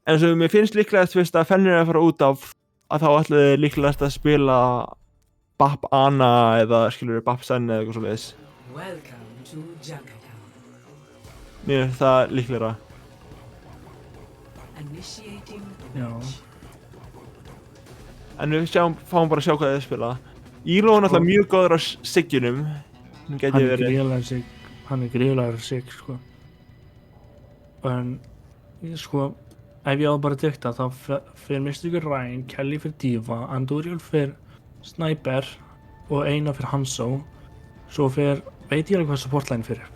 En svo mér finnst líklegast fyrst að Fenrir er að fara út af að þá ætlaði þið líklegast að spila Bap Anna eða skilur Bap Sen eða eitthvað svoleiðis. Mér finnst það líklegra. Já. En við fáum bara að sjá hvað þið spila. Íló er náttúrulega mjög góður á siggjunum. Hann er gríðlega sig sko. En sko ef ég á bara að dikta þá fyrir Mystikur Ryan, Kelly fyrir Diva, Andoriol fyrir Sniper og Einar fyrir Hanzo. Svo fyrir, veit ég alveg hvað supportline fyrir.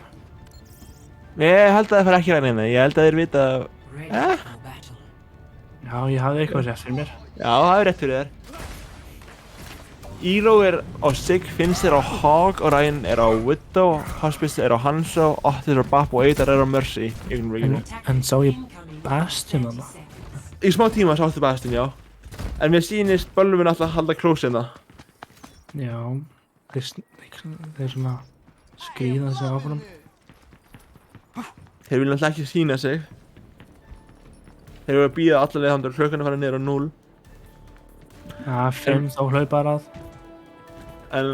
Ég held að það fyrir ekki Ryan, ég held að þeir vita Já, ég hafði eitthvað rétt fyrir mér. Já, það er rétt fyrir þér. Íló er á Sig, Finns er á Hog og Ryan er á Widow, Hospice er á Hanzo, Otis er á Bap og Einar er á Mercy. En sá ég Bastion þarna? Í smá tíma sáttu Bastion, já. En mér sýnist bölvun alltaf að halda close hérna. Já, þeir svona skríða sig áfram. Þeir vilja alltaf ekki sýna sig. Þeir eru að bíða alla leið þannig að klukkan fara niður á 0. Já, 5 þá hlaupar að. En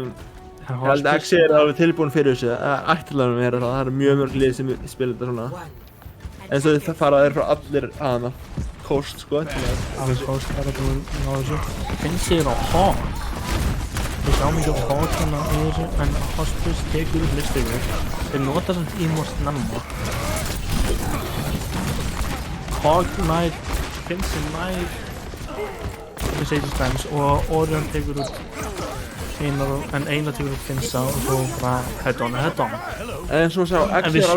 ég held að Axi alveg tilbúin fyrir þessu. Ætlaðum er það eru mjög mörg lið sem spila þetta svona. En svo það fara þeir frá allir aðna. Coast sko. Alveg Coast bara til að ná þessu. Finnst þér á Hawk. Við sjáum ekki á Hawk hérna í þessu, en Hospice tekur upp listegur. Þeir nota samt Immort Nammo. Hawk nær, Finnst þér nær Mercedes Benz og Orion tekur út en Einar tekur út Finnsa og svo bara head on. En svo sá En Axi við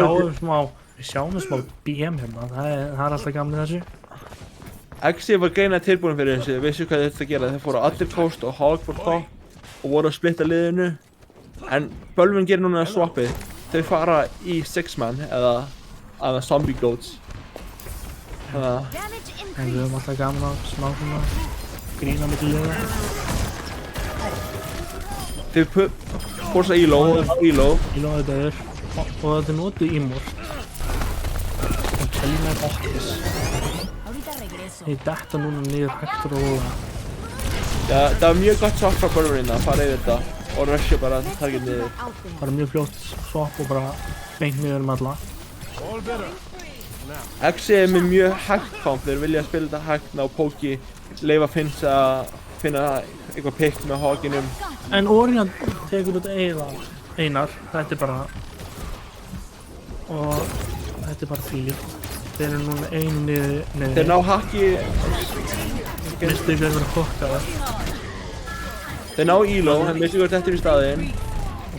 sjáum smá BM hérna, það er alltaf gamli þessu. Axi var greina tilbúin fyrir þessu, vissu hvað þetta gera. Þeir fóru allir Coast og Hawk fór top og voru að splitta liðinu. En Bölvin gerir núna swappið. Þau fara í 6-man eða Zombie Goats. En við höfum alltaf gaman að smá svona grína milli liða. Þau forsa Elo Þetta er og þetta er notið Immort. Og Kelly með Bottis. Þeir detta núna niður hægt og rólega. Já, það var mjög gott swap frá Bölvin að fara yfir þetta og rusha bara target niður. Bara mjög fljótt swap og bara beint niður alla. Axi er með mjög hægt fáum, þeir vilja spila þetta hægt ná Póki, leifa Finns að finna eitthvað pick með Hawkinum. En Orion tekur út Einar, þetta er bara og þetta er bara fíl. Þeir eru núna einu niður. Þeir ná haki Misti ykkur verið kokkaðar. Þeir ná Elo, en misti ykkur dettur í staðinn.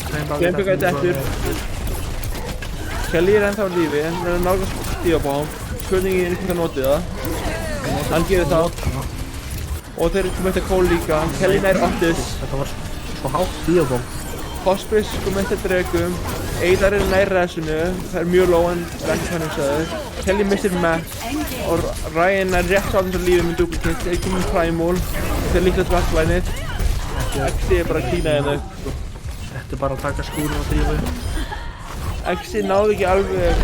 Kempi ykkur dettur. Kelly er ennþá á lífi, hann er að nálgast Diabomb. Spurningin er hvort hann notið það. Hann gerir það. Og þeir komið þetta Cole líka. Kelly nær Otis. Þetta var svo hátt Diabomb. Hospice komið þetta dregum. Einar er nær resunu. Það er mjög low en ekki hann sagði. Kelly missir Matt. Og Ryan er rétt sá þess að lífið með duplicate. Þeir komið Primal. Þeir líka tvætlænið. Axi er bara að klína hérna upp. Þetta er bara að taka skúrin og drífa. Axi náði ekki alveg,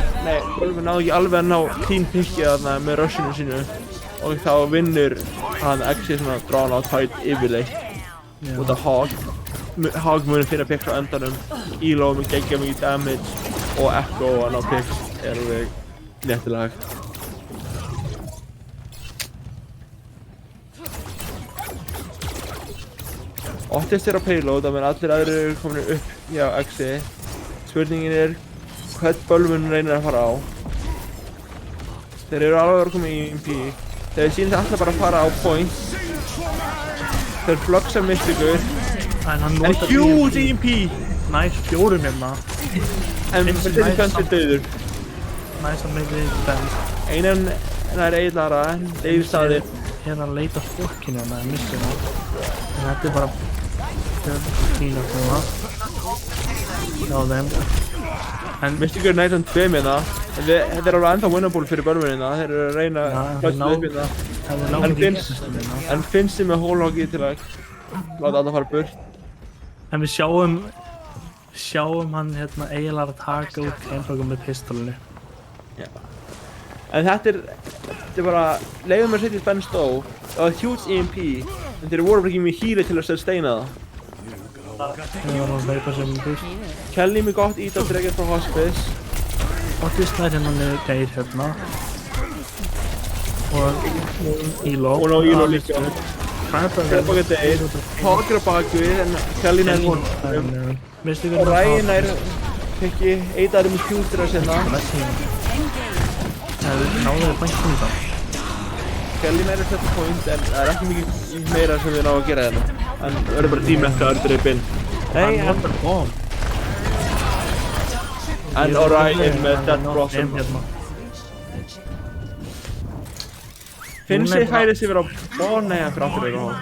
Bölvin náði ekki alveg að ná clean pickið þarna með rushinu sínu og þá vinnur hann Axi svona drawn out fight yfirleitt út af Hawk. Hawk munir finna pick frá endanum, Elo með geggja mikið damage og Echo að ná pick er alveg léttilega hægt. Ottist er á payload, þannig að allir aðrir eru komin upp hjá Axi. Spurningin er hvern Bölvin reynir að fara á. Þeir eru alveg að koma í EMP. Þeir sýnast alltaf bara að fara á point. Þeir flögsa Mystikur. En huge EMP! Næs fjórum hérna. En Mercedes Benz er dauður. Næs að Mercedes Benz. Einan er Eilara, David staði. Hérna að leita fokkinu hérna að missa hérna. En þetta er bara fína svona. Já þeim. En Mystikur er nætan 2 hérna. Þetta er alveg ennþá winnable fyrir Bölvin hérna. Þeir eru að reyna að klötsa upp hérna. En Finns er með hólhóki til að láta alla fara burt. En við sjáum hann hérna eiginlega að taka út Kemplöku með pistolinu. Já. En þetta er bara, leiðum mér að setja Benz stó. Það var huge EMP, en þeir voru bara ekki mjög hýri til að sustaina það. Það var að veipa sem búst. Kelly með gott ít á dregið frá Hospice. Otis nær hérna niður Geir hérna. Og Elo. Og ná Elo líka. Krabbaga Geir. Hawker á bakvið, en Kelly nær honum. Og Ryan nær pekki, Einar með skjútur að senna. Það náðu þau pointinu þá. Kelly nær þetta point, en það er ekki mikið meira sem við náðu að gera hérna. Hann verður bara dímekkaður drifinn. Nei, en Orion með Dead Blossom. Finnsi færi sig verið á nei, hann fyrir aftur eitthvað.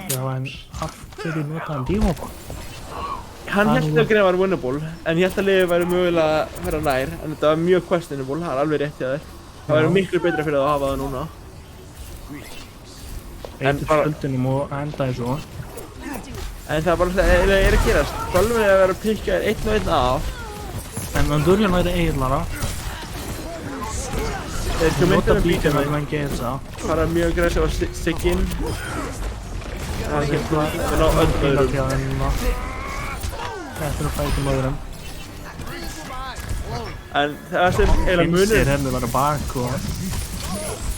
Já, en af hverju notaði hann Diabomb? Hann hélt að greina var winnable, en ég held að liðið væri mögulega að vera nær, en þetta var mjög questionable, það er alveg rétt hjá þér. Það væri miklu betra fyrir það að hafa það núna. Eitur skuldinum og endaði svo. En það er bara það er að gerast. Bölvin er að vera að pikka 1 og 1 af. En Andurjan væri eiginlara. Þeir sko Nota myndir bíkina með til að geta. fara mjög aggressiv að sigga inn. Það er hérna ná öllum öðrum. Þetta er að fæta öðrum. En það sem eiginlega munur. Pinsir hefði verið bak og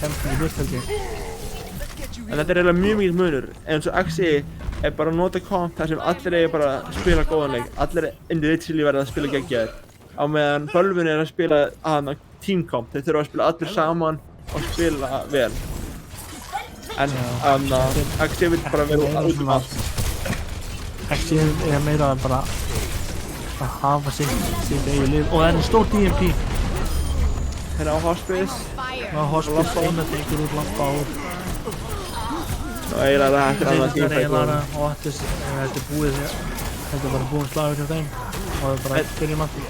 hefði burt held ég. En þetta er eiginlega mjög mikið munur. Eins og Axi er bara að nota komp þar sem allir eiga bara að spila góðan leik. Allir individually verða að spila geggjaðir. Á meðan Bölvun er að spila hana team komp. Þeir þurfa að spila allir saman og spila vel. En Axi vil bara vera út allt. Axi er meira bara að hafa sitt eigið lið. Og það er stórt EMP. Þeir á hospice. Hospice eina tekur út lampa út. Og eiginlega það er annað teamfight og þetta er búið því þetta er bara búin slagur hjá þeim og það er bara byrjum aftur.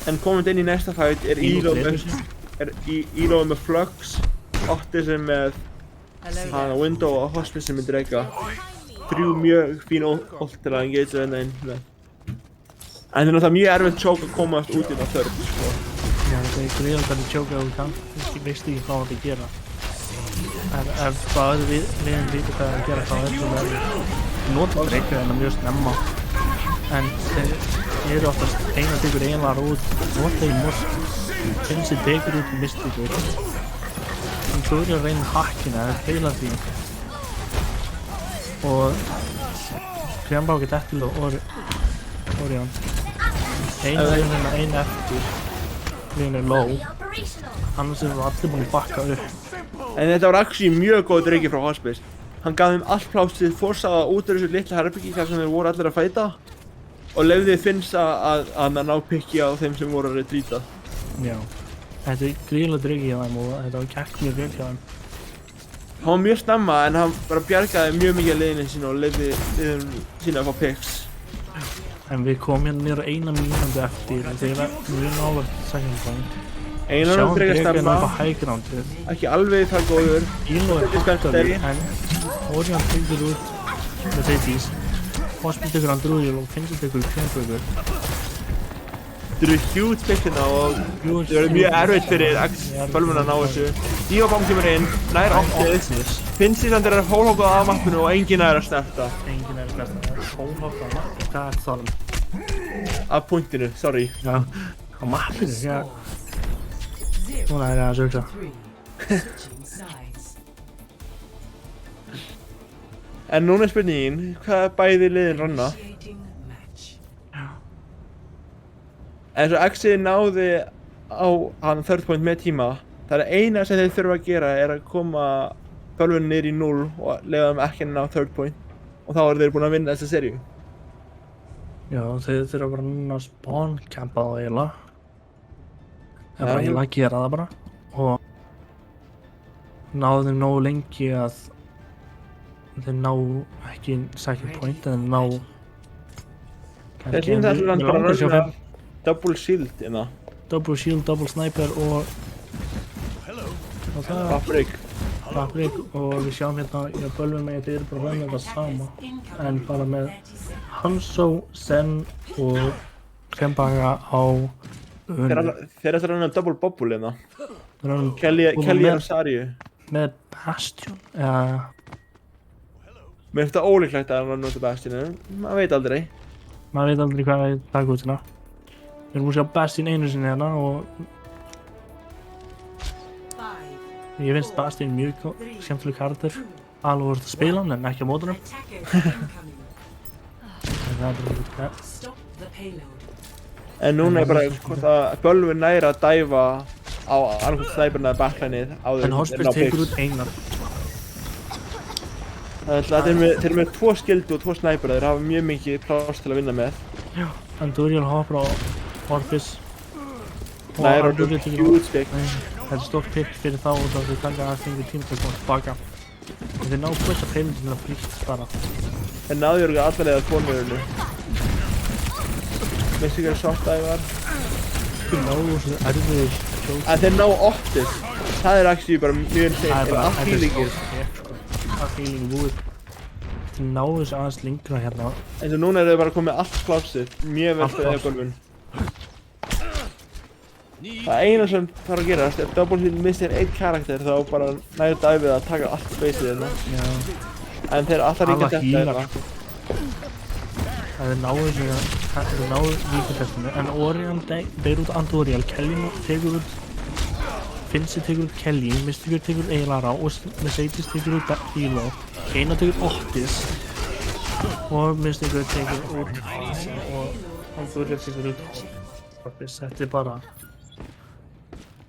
En komandi inn í næsta fight er Elo með Flux, Otis með Window og Hospice með Drega. 3 mjög fín ult til að engagea þetta inn með. En það er náttúrulega mjög erfitt choke að komast út inn á þörf. Já, þetta er greiðan hvernig choke að þú kann, þú veist ekki hvað þetta gera. Ef hvað öðru liðin viti hvað það gera þá er þetta verið nota Drega hérna mjög snemma. En þeir eru oftast eina tekur einlar út, nota í morsk, Finnsi tekur út Mystikur. Þannig þú eru að reyna hakkina, það er feila því. Og Krjambá get eftir og Orion. Ein eftir, liðin er low, annars eru allir búin að bakka upp. En þetta var actually mjög góð Dregi frá Hospice. Hann gaf þeim allt plásið, forsaða út úr þessu litla herbyggi þar sem þeir voru allir að fæta og leyfði Finns að ná pikki á þeim sem voru að retreata. Já, þetta er gríðlega Dregi hjá þeim og þetta var gekk mjög vel hjá þeim. Hann var mjög snemma en hann bara bjargaði mjög mikið af liðinu sínu og leyfði liðinu sínu að fá picks. En við komum hérna niður á 1 mínútu eftir en þeir eru mjög nálægt second point. Einar Drega stemma, high groundið. ekki alveg það góður. Elo er hættaður en Orion tekur út með Cities. Hospice tekur hann drúðjól og Finnsi tekur Krjambaugur. Þeir eru huge pickina og þeir eru mjög erfitt fyrir Bölvun að ná þessu. Diobomb kemur inn, nær Otis. Finnsi samt er að hólhókað af mappinu og enginn er að snerta. Enginn er að snerta, það er hólhókað af mappinu. Hvað er það? Af pointinu, sorry. Já, á mappinu, já. Núna er ég að hugsa. En núna er spurningin, hvað bæði liðin ranna? En svo Axi náði á hann third point með tíma. Það er eina sem þeir þurfa að gera er að koma Bölvun niður í 0 og leyfa þeim ekki að ná third point. Og þá eru þeir búin að vinna þessa seríu. Já, þeir þurfa bara núna að spawn-campa það eiginlega. Það er bara eiginlega að gera það bara. Og náðu þeim nógu lengi að þeir ná ekki second point en þeir ná... Þeir lína þess að hann bara röðna double shield hérna. Double shield, double sniper og það Fabric og við sjáum hérna í Bölvun með þeir eru bara að röðna þetta sama en bara með Hanzo, Zen og Krjambauga á Þeir ætla að röðna double bubble hérna. Kelly og Sarju. Með Bastion eða... Mér finnst það ólíklegt að hann nota Bastionu, maður veit aldrei. Maður veit aldrei hvað það taka út hérna. Við erum búin að sjá Bastion einu sinni hérna og... Ég finnst Bastion mjög skemmtileg karakter. Alveg voruð að spila hann en ekki á mótunum. Það er bara En núna er bara hvort að Bölvun næra að dæfa á annarkvæmt snæperinn eða backlineið áður en Hospice tekur út einar. Þeir eru með 2 skildu og 2 snæpera, þeir hafa mjög mikið pláss til að vinna með. Já, en Duriel hoppar á Hospice. Nær og huge pick. Þetta er stórt pick fyrir þá og það þau taka að fengi tíma til að koma tilbaka. En þeir ná að pussa peilindinu að flýtt bara. Þeir náðu örgulega allavega að tónmjörinu. Veistu ekki að softdivar? Þeir náðu þessu erfiður sjók. En þeir ná Otis. Það er actually bara mjög insane. Það er allt healingir. Allt healing búið. Þeir náðu þessu aðeins lengra hérna. En svo núna eru þau bara komið allt plássið. Mjög vel fyrir Bölvun. Það eina sem þarf að gerast ef Double Shield missir einn karakter þá bara nægur dæfið að taka allt spaceið hérna. Já. En þeir alltaf líka þetta hérna. Það er náður líka þetta. En Orion deyr út Andorial, Kelly tekur út Finsi tekur út Kelly, Mystikur tekur út Eilara og Mercedes tekur út Elo. Keina tekur Otis og Mystikur tekur út og Andorial tekur út Horbis. Þetta er bara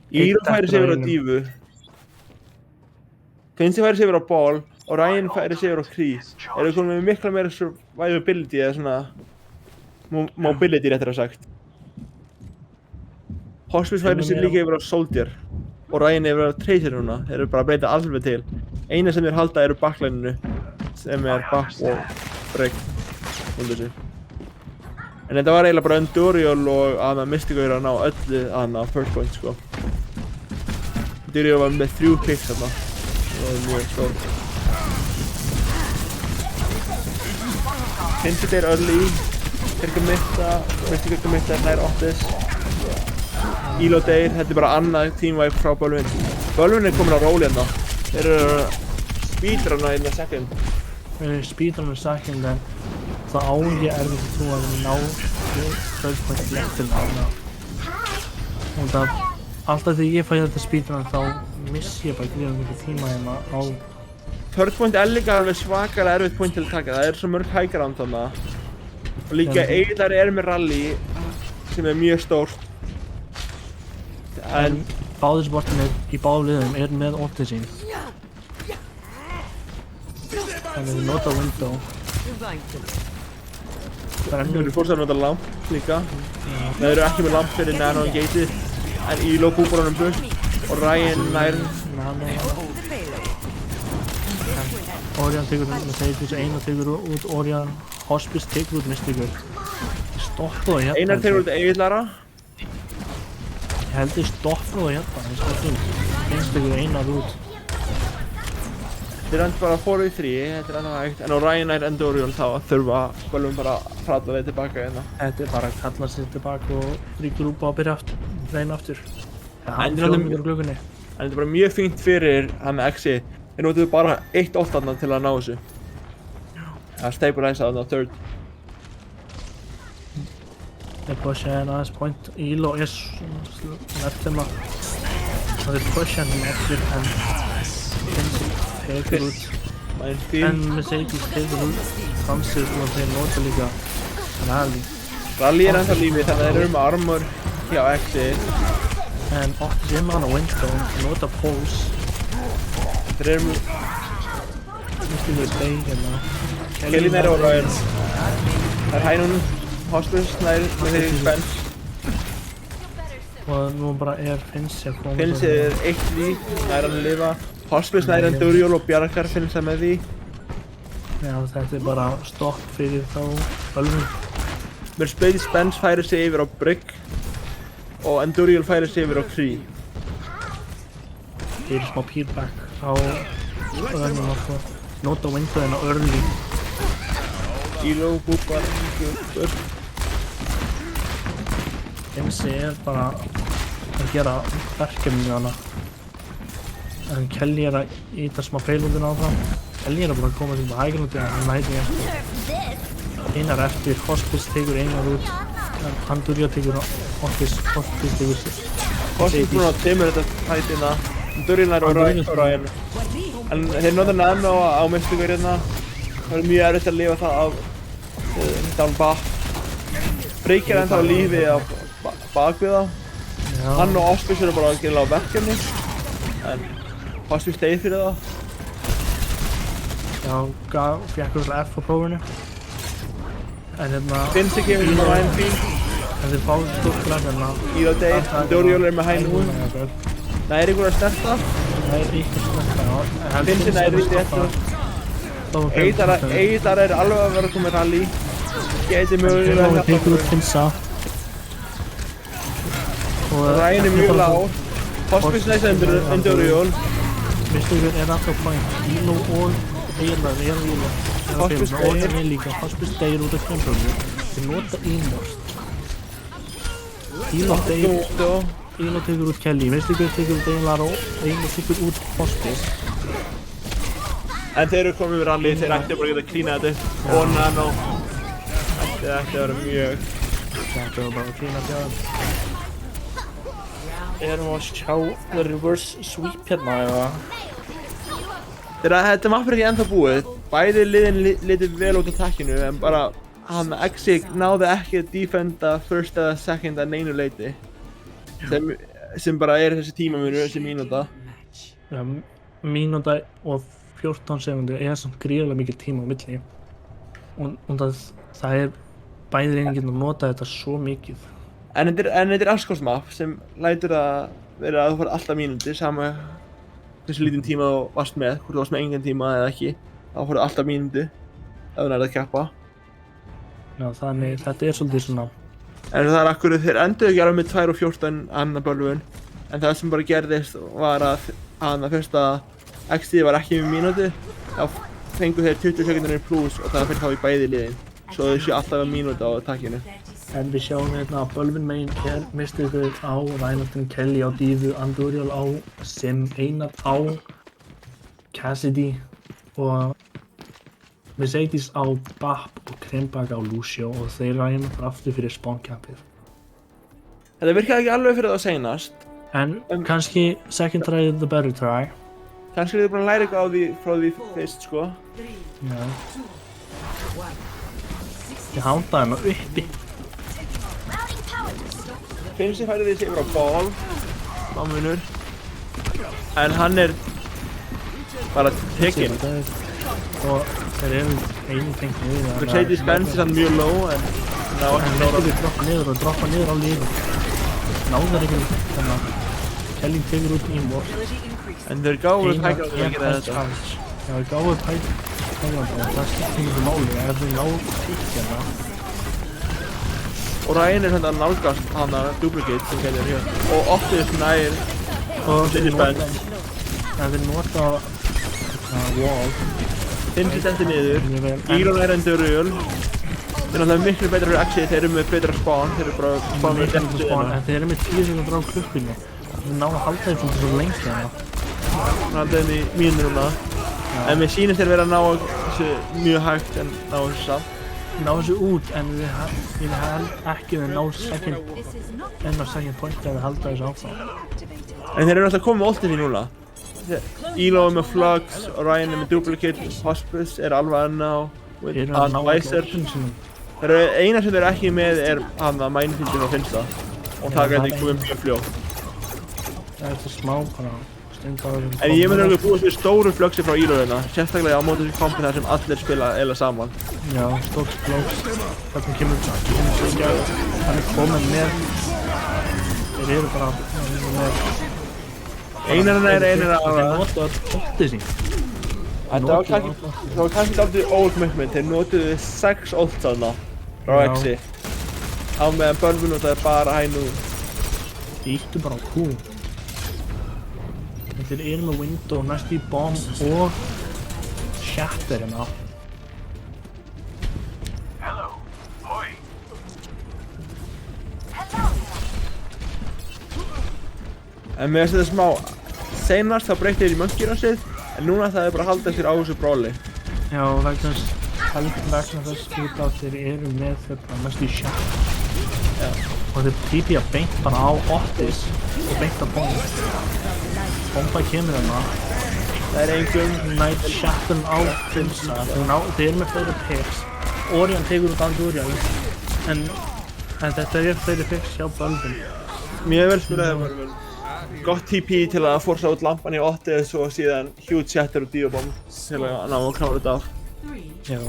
Elo færi sig yfir á Dífu. Finsi færi sig yfir á Ball og Ryan færi sig yfir á Kree. Eru komin með mikla meira survivability eða svona mobility réttir að sagt. Hospice færi sig líka yfir á Soldier og Ryan yfir á Tracer núna. Þeir eru bara að breyta alveg til. Eina sem þeir halda eru backlineinu sem er back og break undir sig. En þetta var eiginlega bara Andorial og að Mystico eru að ná öllu að first point sko. Andorial var með 3 picks þarna. Það var mjög stórt. Finsi deyr early, þeir committa, Mystico committa, nær Otis. Elo deyr, þetta er bara annað teamwipe frá Bölvin. Bölvin er komin á róli hérna. Þeir eru speedrunna in a second. Þeir eru speedrunna in a second en það á ég erfitt að trúa að við ná first point léttilega. Og það, alltaf þegar ég fæ þetta speedrun þá missi ég bara gríðarlega mikið tíma hérna á. Third point er líka alveg svakalega erfitt point til að taka. Það er svo mörg high ground þarna. Og líka Eilar er með rally sem er mjög stórt. En báðir sportinir í báðum liðum er með Otis sín. Þannig við nota window. Þeir eru fórst að nota lamp líka. Þeir eru ekki með lamp fyrir Nano og Gateið. En Elo búbar honum burt og Ryan nær Nano. Orion tekur út Mercedes, Einar tekur út Orion, Hospice tekur út Mystikur. Stoppa það hérna. Einar tekur út Eilara. Ég held ég stoppa það hérna, það er svo fint. Finnst tekur Einar út. Þeir endur bara 4v3, þetta er ennþá hægt. En á Ryan nær Andorial þá þurfa Bölvin bara að prata við tilbaka hérna. Þetta er bara að kalla sér tilbaka og regrúpa og byrja aftur, reyna aftur. En þetta er bara mjög fínt fyrir hann með X-i. Þeir notuðu bara 1 ult þarna til að ná þessu. Það stabilisa þarna á third. Þeir pusha hérna aðeins point. Elo er snert þeim að þeir pusha hérna eftir en Finsi tekur út. En Mercedes tekur út Framsir og þeir nota líka Rally. Rally er ennþá lífið þannig að þeir eru með armor hjá X-i. En Otis er með hann á window, nota pulse. Þeir eru með Mystikur deyr hérna. Kelly nær og Ryan. Það er hænun, Hospice nær með þeirri spens. Og nú bara er Finsi að koma. Finsi er 1 líf, nær hann að lifa. Hospice nær Andorial og bjargar Finsa með því. Já, þetta er bara stopp fyrir þá Bölvin. Mercedes Spence færir sig yfir á Brigg og Andorial færir sig yfir á Kree. Þeir eru smá peelback á öðnum okkur. Nota windowinn á early. Elo búbar burt. Finsi er bara að gera verkefni hana. En Kelly er að íta smá payloadin á það. Kelly er bara að koma til hægrundi en hann næti eftir. Einar eftir, Hospice tekur Einar út. Andorial tekur Otis tekur Hospice búinn að timur þetta hættina. Andorial nær og Ryan. En þeir nota Nano á Mystikur hérna. Það er mjög erfitt að lifa það af down back. Break er ennþá lífi á bakvið þá. Hann og Hospice eru bara að gera á verkefni. En Hospice deyð fyrir það. Já, fekk F á prófinu. En hérna... Finsi gefur hérna Ryan fín. En þeir fáið stúrklar hérna. Elo deyð, Andorial er með hænum. Næri ykkur að snerta. Næri ykkur að snerta, já. Finsi næri því eftir. Eilar er alveg að vera komið rally. Geti mögulega að hjálpa okkur. Finsa. Ryan er mjög lág. Hospice næst Andorial. Mystikur er alltaf point. Elo og Eilar er Elo. Hospice deyr líka. Hospice deyr út af kempröfnu. Þeir nota Ímorst. Elo deyr. Elo tekur út Kelly, Mysticus tekur út Einar og Elo tekur út Hospice. En þeir eru komið við rally, þeir ætti bara að geta klínað þetta upp. Og Nano. Þetta ætti að vera mjög... Þetta var bara að klína þegar. Erum við að sjá the reverse sweep hérna eða? Þetta mappur ekki ennþá búið. Bæði liðin litið vel út af takkinu, en bara hann Exig náði ekki að defenda first eða second að neinu leiti. Sem bara þessi tímamunur, þessi mínúta. Ja, mínúta og 14 sekundur samt gríðarlega mikil tíma á milli. Og það bæði reyningin að nota þetta svo mikið. En þetta Ascos-mapp sem lætur það vera að þú fær alltaf mínúti, sama hversu lítinn tíma þú varst með, hvort þú varst með engan tíma eða ekki, þá færðu alltaf mínúti ef þú nærið að keppa. Já, þannig þetta svolítið svona. En það akkurat þeir enduðu ekki alveg með 2 og 14 annar bölvun, en það sem bara gerðist var að fyrst að XD var ekki með mínúti, þá fengu þeir 20 sekundar pluss og það fyrir þá í bæði liðin, svo þau séu alltaf með mínúti á takkinu. En við sjáum hérna að Bölvin meginn Mysticus á, Reinhardtin Kelly á Dífu, Anduriel á, Sim Einar á, Cassidy og Mercedes á Bap og Krimbak á Lucio og þeir ræna bara aftur fyrir spawncampið. Þetta virkaði ekki alveg fyrir það seinast. En kannski second try is the better try. Kannski þið búin að læra eitthvað á því frá því fyrst, sko. Já. Ég hándaði hana uppi. Finnst færði sig yfir á Ball, mámunur. En hann bara tekinn. Og þeir einu tengt niður. Mercedes Benz hann mjög low, en ná ekki klára. Hann droppa niður á liður. Náðar ekki þannig að Kelly tekur út Immortal. En þeir gáðu tækjandi að gera þetta. Já, þeir gáðu tækjandi og það skiptir mjög máli ef þeir náðu tíkjana. Og Ryan svona að nálgast hana duplicate sem getur hér. Og Optimus nær Mercedes Benz. En þeir nota wall. Finsi stendur niður. Elon Anduriel. Þeir náttúrulega miklu betra fyrir Exig, þeir eru með betra spawn. Þeir eru bara spawn með betra spawn. En þeir eru með 10 sekundur á klukkunni. Þeir ná að halda þeim svo lengi hana. Halda þeim í mínúna. En mér sýnist þeir vera að ná þessu mjög hægt en ná þessu samt. Ná þessu út, en við held ekki að ná second point ef við halda þessu áfram. En þeir eru náttúrulega komið með ultið í núna. Elo með Flux, Ryan með Duplicate, Hospice alveg enná, Advisor. Þeir eru eina sem þeir eru ekki með hana Mindfieldin og Finsta. Og það gæti komið mjög fljótt. Það þetta smá bara. En ég myndi alveg búast við stóru fluxi frá Elo hérna, sérstaklega á móti þessu kompi þar sem allir spila eiginlega saman. Já, stórt flux. Þarna kemur Sigga, hann kominn með. Þeir eru bara með. Einarinn Þeir nota ultið sín. Það var kannski dálítið óutmökkmynd, þeir notuðu 6 ult þarna frá Exig. Á meðan Bölvin notaði bara hæ nú. Þeir íttu bara á Q. Þeir eru með window, næst í bomb og shatter hérna. En mér finnst þetta smá seinast þá breytti þeir í Monkey-rassið, en núna það bara að halda sér á þessu brawli. Já, vegna þess út af þeir eru með þetta næst í shatter. Já. Og þeir TP-a beint bara á Otis og beint á bomb. Bomba kemur hérna. Það engum nætt shatter'n á Finsta. Þeir eru með fleiri picks. Orion tekur út Anduriel. En þetta fleiri picks hjá Bölvin. Mjög vel spilaði Bölvin. Gott TP til að forsa út lampan í Otis og síðan huge shatter og Diobomb til að ná að klára þetta af. Já.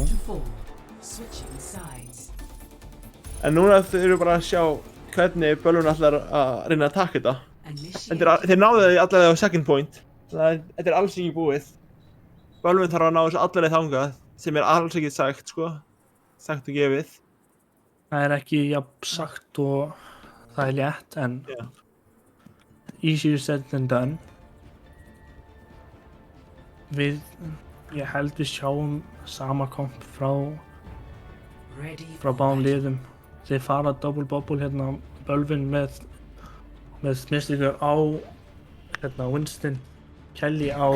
En núna þau eru bara að sjá hvernig Bölvin ætlar að reyna að taka þetta. Þeir náðu því allavega á second point. Þetta alls ekki búið. Bölvin þarf að ná þessu allavega þangað sem alls ekki sagt, sko. Sagt og gefið. Það ekki jafn sagt og það létt, en easier said than done. Ég held við sjáum sama komp frá báðum liðum. Þeir fara double bubble hérna, Bölvin með með mislingur á Winston, Kelly á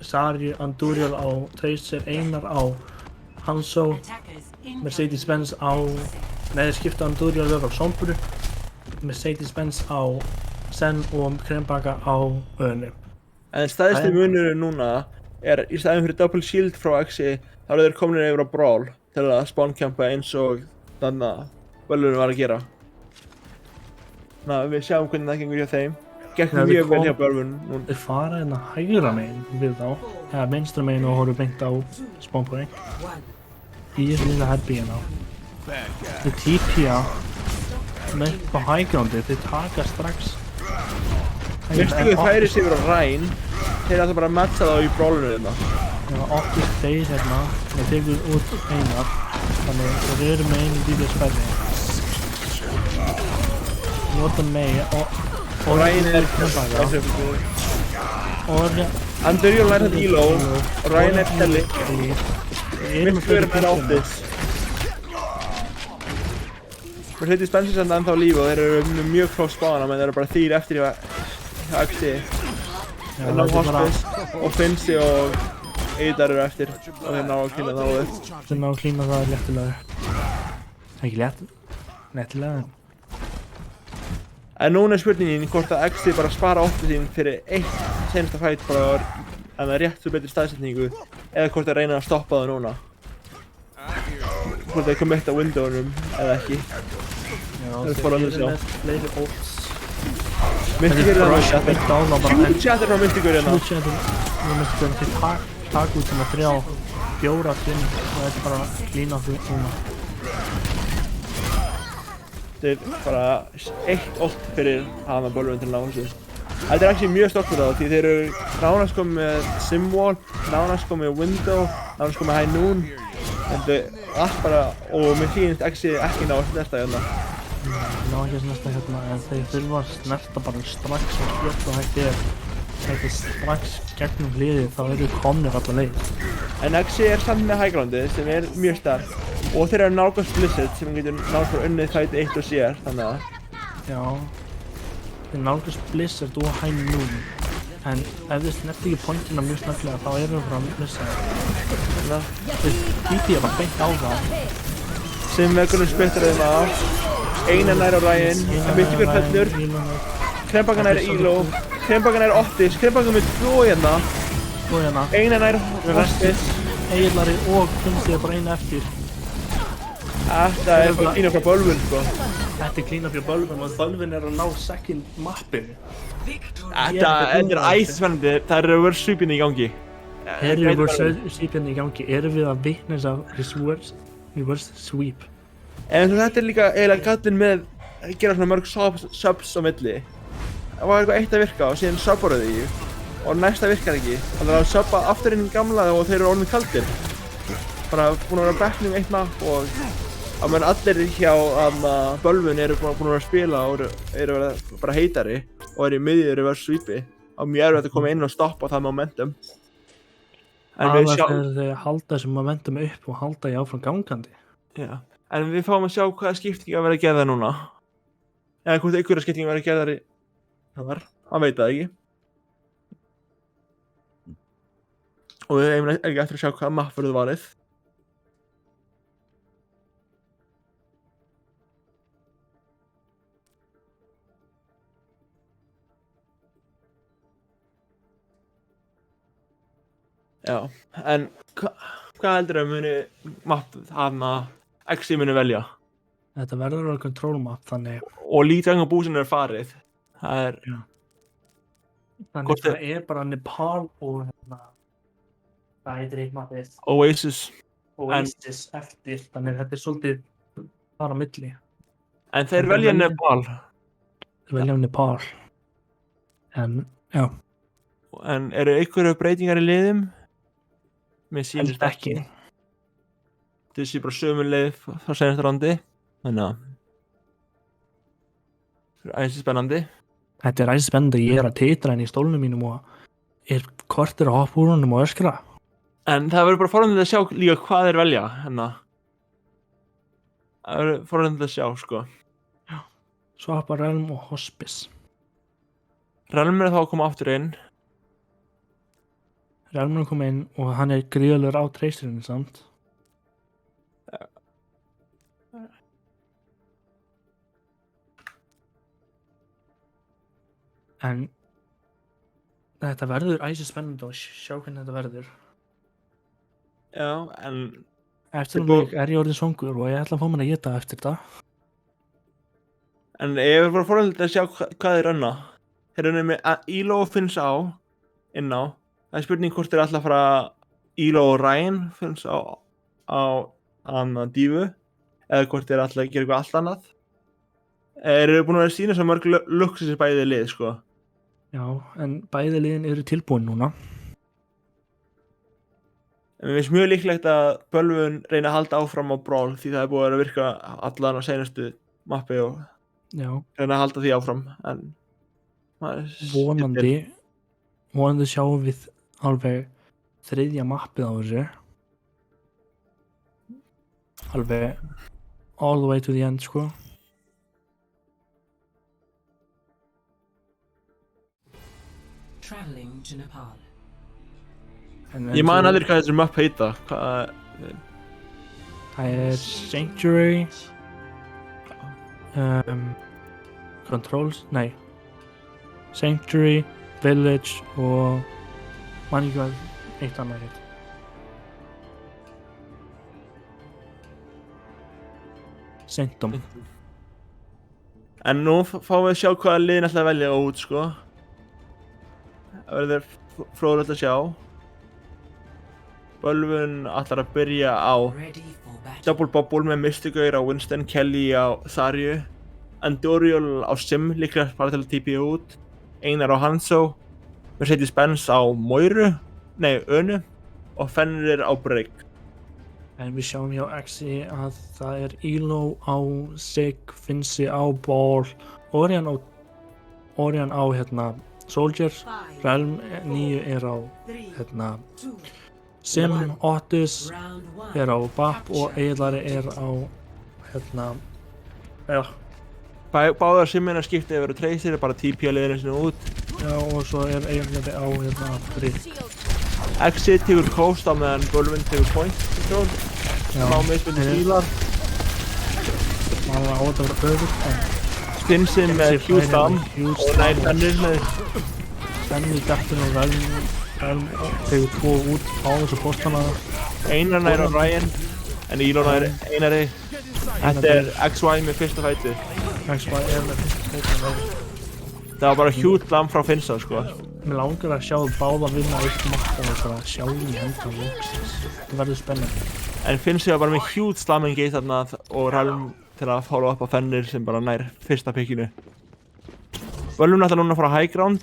Sari, Anduriel á Tracer, Einar á Hanzo, Mercedes-Benz á neði skipta Anduriel á Sombru, Mercedes-Benz á Sen og Krembaka á Öðni. En stæðsti munurinn núna í staðin fyrir double shield frá Axi þá eru þeir komin yfir á Brawl til að spawncampa eins og þannig að Bölvun var að gera. Þannig að við sjáum hvernig það gengur hjá þeim. Gekk mjög vel hjá Bölvun. Þeir fara hérna hægra megin við þá, eða vinstra megin og horfum beint á spawnpoint. Í þessu lilla herby hérna. Þeir TP-a með upp á highgroundi, þeir taka strax. Myrstíku færi sig yfir á Ryan, þeir ætla bara að matcha þá í Brawlinu hérna. Já, Optis deyr hérna, þeir tekur út Einar, þannig að þeir eru með einu lífið sperri. Nota megi og Ryan er Krembaka. Og Anduriel lært þetta Elo og Ryan er Telly. Myrstíkur er Optis. Mercedes-Benz er ennþá lífi og þeir eru mjög close spána, menn þeir eru bara 3 eftir í Axi. Þeir ná Hospice og Finnsi og Eidar eru eftir og þeir ná að klína það upp. Þeir ná að klína það léttilega. Ekki léttilega. En núna er spurningin hvort að Axi bara spara optið sín fyrir eitt senasta fight bara en það rétt svo betri staðsetningu eða hvort það reyna að stoppa það núna. Hvort það committa windowunum eða ekki. Það er bara að sjá. Fleiri ults. Mystikur er það beint á það bara. Huge chat er frá Mystikur hérna. Huge chat er Mystikur. Þeir taka út svona 3-4 finn og það er bara að klína því núna. Þeir bara eitt ult fyrir hana Bölvun til að ná þessu. Þetta er ekki mjög stolt fyrir það því þeir eru nánast komið með Simwall, nánast komið með Window, nánast komið með High Noon. Þetta er allt bara, og mér finnst ekki ná að snerta hérna. Ná ekki að snerta hérna, en þeir þurfa að snerta bara strax og fljótt og hægt er. Þetta er strax gegnum hliðið, þá eru komnir alla leið. En Axi er samt með high groundið sem er mjög sterk og þeir eru nálgast Blizzard sem getur nálgast frá unnið fight 1 og sér, þannig að... Já, þeir nálgast Blizzard og High Noon. En ef þeir snerti ekki pointina mjög snögglega þá erum við frá Blizzard. Þeir TP bara beint á það. Sem vegurinn spyttar þeim af. Einar nær á Ryan, Mystikur fellur. Krembaka nær Elo, Krembaka nær Optis, Krembaka með 2 hérna. Einar nær Hospice. Eilari og Finnsi er bara einu eftir. Þetta er bara klína frá Bölvun, sko. Þetta er klína frá Bölvun og Bölvun er að ná second mappinu. Þetta er æsspennandi, það er reverse sweepin í gangi. Erum við reverse sweepin í gangi? Erum við að vitness af reverse sweep? En þetta er líka eiginlega gallinn með að gera svona mörg subs á milli. Það var eitthvað eitt að virka og síðan subbar þau því og næsta virkar ekki. Þannig að subba aftur inn í gamla og þeir eru orðin kaldir. Bara búin að vera á bekknum eitt napp og á meðan allir hjá Bölvun eru búin að vera að spila og eru bara heitari og eru í miðjur reverse sweepi. Og mjög erfitt að koma inn og stoppa það momentum. Aðeins er þeir halda þessu momentum upp og halda því áfram gangandi. Já. En við fáum að sjá hvaða skiptingar að vera að gerða núna. Eða hvort einhverja skiptingar vera að gerða þar. Hann veit það ekki. Og við eigum ekki eftir að sjá hvaða mapp verður valið. Já, en hvað heldur að muni mapp hana Axi muni velja? Þetta verður að control map, þannig... Og Lijiang og Busan er farið. Það er... Já. Þannig það er bara Nepal og hvað heitir eitt mappið? Oasis. Oasis eftir, þannig þetta er svolítið þar á milli. En þeir velja Nepal. Þeir velja Nepal. En, já. En eru einhverju breytingar í liðum? Mér sýnist ekki. Þetta sé bara sömu leið frá seinasta raundi. Þannig að það er æsi spennandi. Þetta er æsi spennandi. Ég er að titra inn í stólnum mínum og er kortir að hoppa úr honum og öskra. En það verður bara forvitnilegt að sjá líka hvað þeir velja. Það verður forvitnilegt að sjá, sko. Já. Swap Realm og Hospice. Relmur er þá að koma aftur inn. Relmur kom inn og hann er gríðalegur á treysirinn samt. En þetta verður æsi spennandi að sjá hvernig þetta verður. Já, en Eftir leik er ég orðinn songur og ég ætla að fá mér að éta eftir þetta. En ég er bara forhaldið að sjá hvað þeir rönna. Þeir rönna með Elo finns á, inn á. Það er spurning hvort þeir alltaf fara Elo og Ryan finns á Dífu. Eða hvort þeir alltaf gera eitthvað allt annað. Þeir eru búin að vera sína svo mörg luxus í bæði lið, sko. Já, en bæði liðin eru tilbúin núna. En mér finnst mjög líklegt að Bölvun reyna að halda áfram á Brawl því það er búið að virka allan á seinustu mappi og Já. reyna að halda því áfram, en vonandi sjáum við alveg þriðja mappið á þessu. Alveg all the way to the end, sko. Traveling to Nepal. Ég man aldrei hvað þessi map heita. Það er Sanctuary, Controls, nei, Sanctuary, Village og man ekki hvað eitt annað heit. Sanctum. En nú fáum við að sjá hvaða liðin ætla að velja út, sko. Það verður fróðilegt að sjá. Bölvun ætlar að byrja á Double Bubble með Mysticaur á Winston, Kelly á Zaryu, Andorial á Sim, líklega bara til að TP út, Einar á Hanzo, Mercedes-Benz á Önu og Fenrir á Break. En við sjáum hjá Axi að það er Elo á Sig, Finnsi á Ball, Orion á Soldier, Realm 9 er á Sim, Otis er á BAP og Eilari er á já. Báðar Simina skipti yfir og Tracer er bara TP að liðinu sinni út. Já, og svo er Eilari á Britt. Exit tegur Coast á meðan Bölvun tegur Point Control. Má mismunni stílar. Það var á þetta að vera öðvöld, en Stinsin með Huge Stam og nær Fenrir með Fenrir dættin og Realm tegur 2 út á þessu postana. Einar nær á Ryan, en Elo nær Einari. Þetta er XY með fyrsta fæti. XY er með fyrsta fæti. Það var bara huge lam frá Finsa, sko. Mér langar að sjá báða vinna eitt mapp og bara sjá í henda loksins. Það verður spennandi. En Finsa var bara með huge slam engage þarna og Realm til að follow up á Fenrir sem bara nær fyrsta pickinu. Bölvun ætlar núna að fara high ground.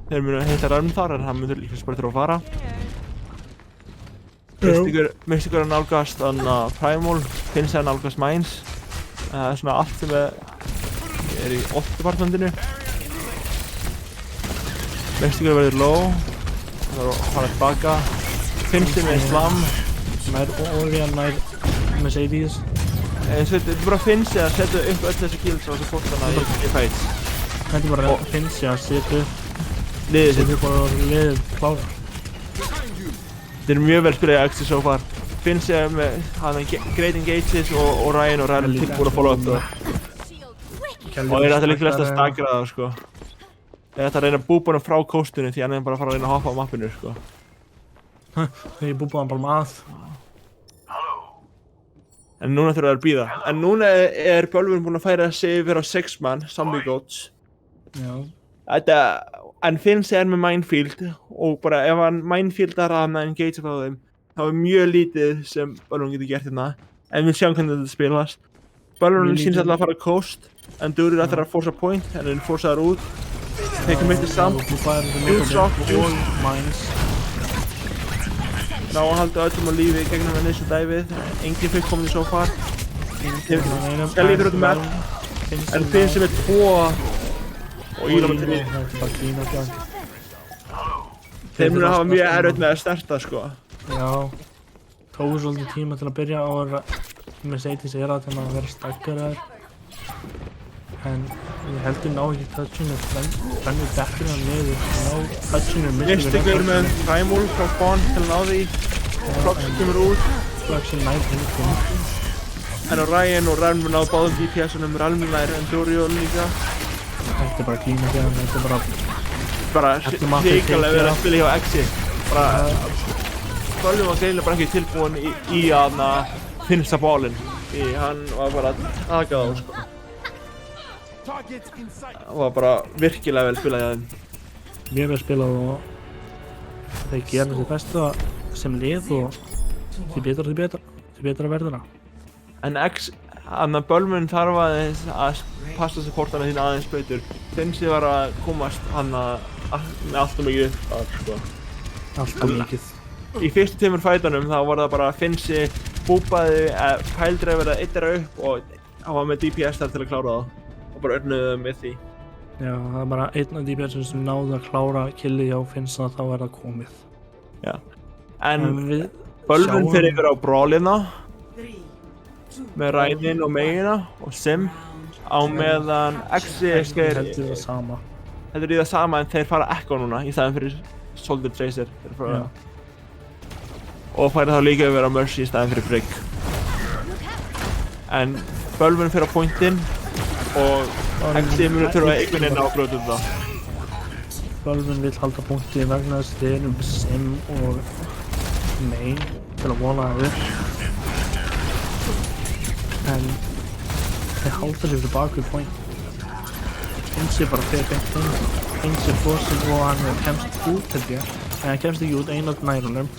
Þeir munu heita Realm þar en hann munur líka bara þurfa að fara. Mysticaur að nálgast Primal, Finsa að nálgast Mines. Það er svona allt sem er í 8 departmentinu. Mysticaur verður low, það er að fara tilbaka. Finsi með slam. Nær Orion, nær Mercedes. Þetta er bara Finsi að setja upp öll þessi kills á þessu postana í fights. Þetta er bara Finsi að setja upp liðið sitt. Þetta er bara liðið klára. Þetta er mjög vel spilað í Axi so far. Finsi með great engages og Ryan og Ryan tilbúin að follow up það. Og þeir ætla líklega að stagra það, sko. Þeir ætla að reyna að búpa hann frá coastinu því hann er bara að fara að reyna að hoppa á mappinu, sko. Þeir búpa hann bara með En núna þurfa þeir að bíða. En núna er Bölvun búinn að færa sig yfir á 6 man, Zombie Goats. Já. En Finsi er með Minefield og bara ef hann Minefieldar að hann engage frá þeim þá er mjög lítið sem Bölvun getur gert hérna. En við sjáum hvernig þetta spilast. Bölvun sýnst alltaf að fara coast en Durir ætlar að forsa point en þeir forsa þar út. Tekur mitt í samt. Huge shock, Mines. Ná að halda öllum á lífi gegnum henni þessu dæfið. Engin fyrst komið so far. Kelly fyrir út með en Finsi með 2 og Elo með 3. Þeir munu að hafa mjög erfitt með að starta, sko. Já. Tóku svolítið tíma til að byrja og Mercedes er að vera stakkaraður. en ég held ég ná ekki touchinu Fennir dettur hann niður ná touchinu Mystikur með Primal frá Spawn til að ná því Flux kemur út Fluxin nær hinn en á Ryan og Ralm náðu báðum DPS-unum Ralm nær Endurion líka Þetta bara klína fyrir hann, þetta bara hrikalega verið að spila hjá Exi bara Bölvun var greinilega bara ekki tilbúin í að finnsta bólinn hann var bara að taka þá sko það var bara virkilega vel spilað hjá þeim Mjög vel spilað og þeir gera þessi bestu sem lið og því betra verður það en Bölvun þarf aðeins að passa supportana þín aðeins betur Finsi var að komast hann með allt og mikið upp sko Allt og mikið Í fyrstu tveimur fætunum þá var það bara Finsi búpaði pældreifir að eittara upp og hann var með DPS þar til að klára það og bara örnuði með því Já, það er bara einn af DPS sem náði að klára killið hjá Finsa þá er það komið Já En Bölvun fyrir yfir á brálina með Rhinin og Megina og Sim á meðan Exi heldur það sama Þetta er í það sama en þeir fara Echo núna í staðinn fyrir Soldier Tracer og færi þá líka yfir á Mercy í staðinn fyrir Frigg en Bölvun fyrir á pointinn og Exi munu þurfa einhvern veginn á að brjóta það Bölvun vill halda punkti vegna þess þeir Sim og Mei til að vona það upp en þeir halda sér tilbaka í point Finsi bara fyrir beint inn Finsi fórsinn og hann kemst út held ég en hann kemst ekki út einu af nærunum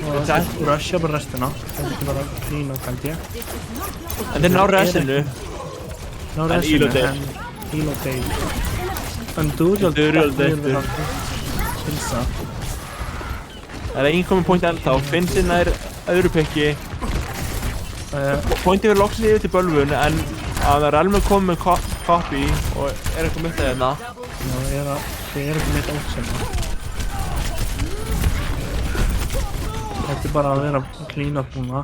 og það rusha bara restina þetta er bara klína held ég En þeir ná resinu en Elo Dale en Duriel Dale Finsa Það er enginn komið point ennþá Finsi nær öðru pikki pointið verður loksins yfir til Bölvun en að Ralm kom með copy og er eitthvað mitt að hérna Já, þeir eru ekki mitt átsema Þetta er bara að vera clean up núna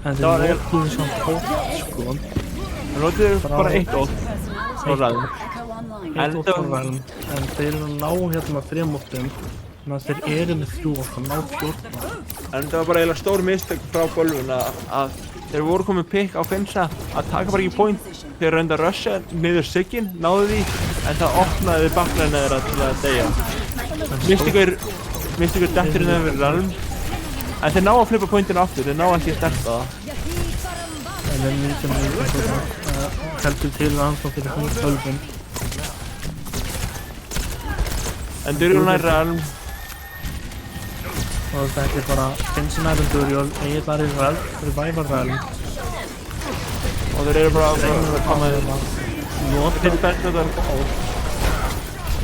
en þeir notuðu svona tótt sko Það notuðu bara eitt ótt frá Ralm en þeir eru að ná hérna 3 móttum þannig að þeir eru með 3 og það ná 14 En það var bara eiginlega stór mistök frá Bölvun að þeir voru komið pick á Finsa að taka bara ekki point þeir reynda að rusha niður Siggin, náðu því en það opnaði baklæðina þeirra til að deyja Mystikur dettur inn yfir Ralm en þeir ná að flippa pointinu aftur, þeir ná ekki að sterta það en þeir heldur til aðeins og fyrir hún Bölvun En Duriel nær Ralm og þetta er bara Finsi nær Duriel, Egil var í Revival Ralm og þeir eru bara að koma notir þetta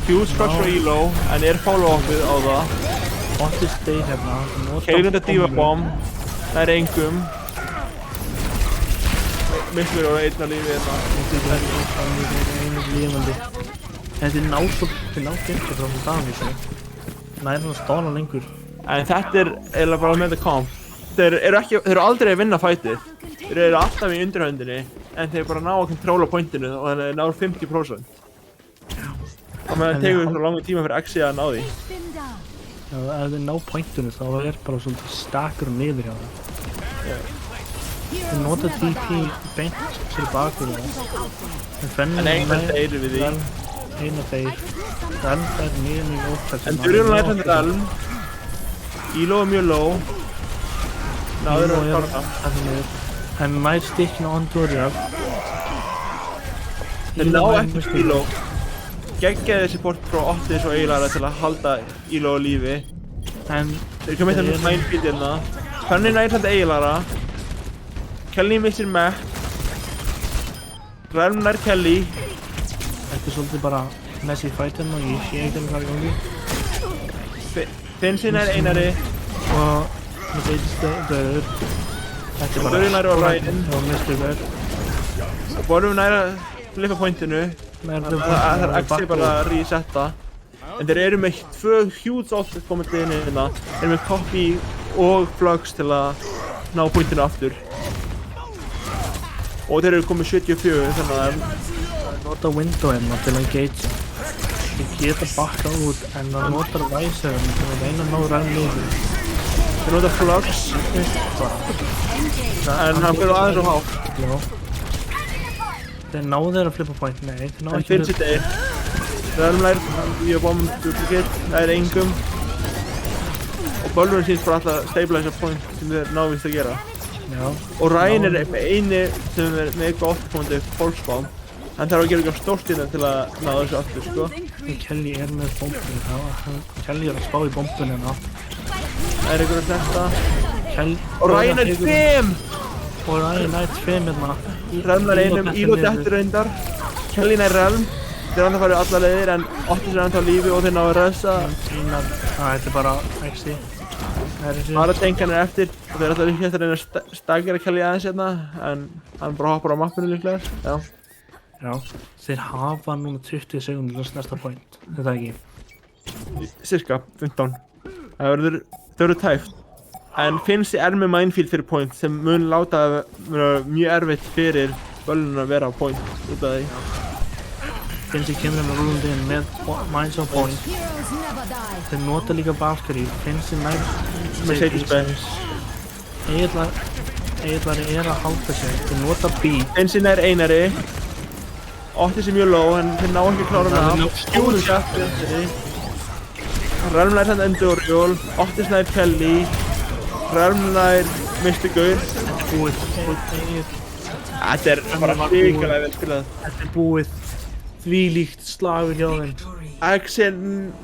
Fuse Crush frá Elo en er follow-upið á það Otis Day hérna Keirindi Diva Bomb það er engum Miklu eru einn að lífi einu lífandi en þeir ná 50 frá hún Davísi næri hann að stóla lengur en þetta er eiginlega bara með the comp þeir eru aldrei að vinna fightið þeir eru alltaf í undirhöndinni en þeir bara ná að kontróla pointinu og þannig að þeir ná 50% og með það tegur svo langan tíma fyrir Exi að ná því Já, ef þeir ná pointinu þá er bara svolítið stakkur niður hjá það þeir nota DP beint fyrir bakur en einhvern deyrir við því eina þeir Ralm er mjög ótætt en Duriel nær hann Ralm Elo er mjög low náður að klára en nær stikkinu on Duriel þeir ná ekki Elo geggjaði support frá Otis og Eilara til að halda Elo á lífi en þeir komið þetta minefield hérna Fanny nær hann Eilara Kelly missir Mac Ralm nær Kelly þetta er svolítið bara messy fight hérna og ég sé ekki hvað er gangi Finsi nær Einari og það veitist döður þetta er bara Duriel nær á Ryan og Mystikur og Bölvun nær að flippa pointinu það er Exi bara að resetta en þeir eru með 2 huge ult komandi inn hérna þeir eru með copy og Flux til að ná pointinu aftur og þeir eru komið 74 þannig að nota windowinn til að engage. Þeir geta bakkað út en það notar væsefinn til að reyna að ná rænlífi. þeir nota flux en hann fyrir aðeins og hátt. Já. Þeir náðu þeir að flippa point, nei, þeir náðu En ekki Finsi deyr. Röðumlær, ég er bomb duplicate, það er engum. Og Bölvun sýnst bara alltaf stabilize point sem þeir náðist að gera. Já. Og Ryan er eini sem er með eitthvað 8 punkti fólksbám. Hann þarf að gera eitthvað stórt í það til að ná þessu aftur, sko. Kelly er með bombun, Kelly er að spá í bombun hérna. Það er einhverjum þetta. Kelly... Og Ryan er 5! Og Ryan nætt 5 hérna. Relm er einum, Ílo dettur reyndar. Kelly nær Relm. Þeir hann að fara alla leiðir en Otis er ennþá á lífi og þeir ná að röðsa. Þetta er bara XI. Bara tenkan er eftir og þeir alltaf líka eftir að reyna að stagjara Kelly aðeins hérna en hann bara hoppar á mappinu líklega. Já. Já. Þeir hafa núna 20 sekundur til næsta point. Þetta ekki. Cirka 15. Það verður tæft. En Finsi er með minefield fyrir point sem mun láta að vera mjög erfitt fyrir Bölvun að vera á point út af því. Finsi kemur með rúlandi inn með mines on point. Þeir nota líka Valkyrie. Finsi nær Mercedes Benz. Egillari er að halda sig. Þeir nota B. Finsi nær einari. Otis er mjög low en þeir ná ekki að klára hana af. Skjúðu sjálf Finsi. Relm nær hann Enduriol. Otis nær Kelly. Relm nær Mr. Gaur. Þetta er búið. Þetta er bara hrikalega vel spilað. Þetta er búið. Þvílíkt slagur hjá þeim. Axel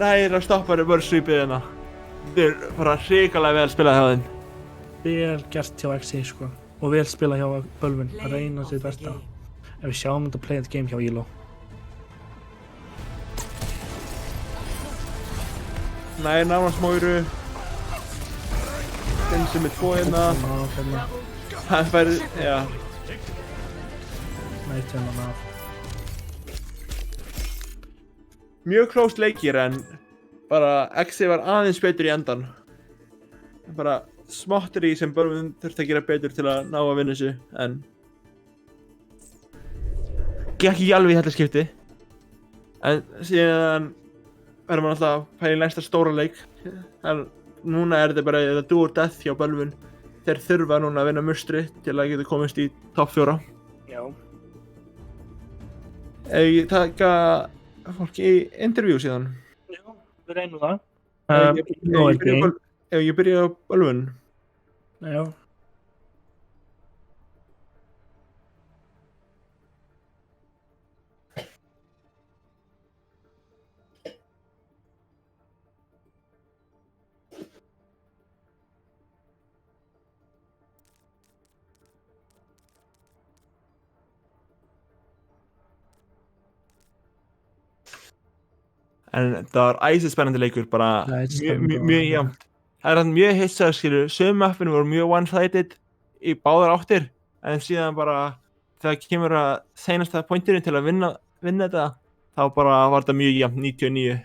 nær að stoppa reverse sweepið hérna. Þetta er bara hrikalega vel spilað hjá þeim. Vel gert hjá XI sko. Og vel spilað hjá Bölvun. Að reyna sitt besta. Ef við sjáum þetta play the game hjá Ílo. Nær nánast Móiru. Finsi með 2 hérna. Hann fær, já. Nætt hennan af. Mjög close leikir en bara XI var aðeins betur í endan. Bara smáttur í sem Bölvun þurfti að gera betur til að ná að vinna þessu en gekk ekki alveg í þetta skipti. En síðan verður maður alltaf að pæla í næsta stóra leik. En núna er þetta bara do or death hjá Bölvun. Þeir þurfa núna að vinna mustri til að geta komist í topp 4. Já. Ef ég taka fólk í interview síðan. Já, við reynum það. Ef ég byrja á Bölvun. Já. En það var æsispennandi leikur, bara mjög jafnt. Það er mjög hissað, skilur, sömu mappinu voru mjög one-sided í báðar áttir, en síðan bara þegar kemur að seinasta pointurinn til að vinna þetta, þá bara var þetta mjög jafnt, 99.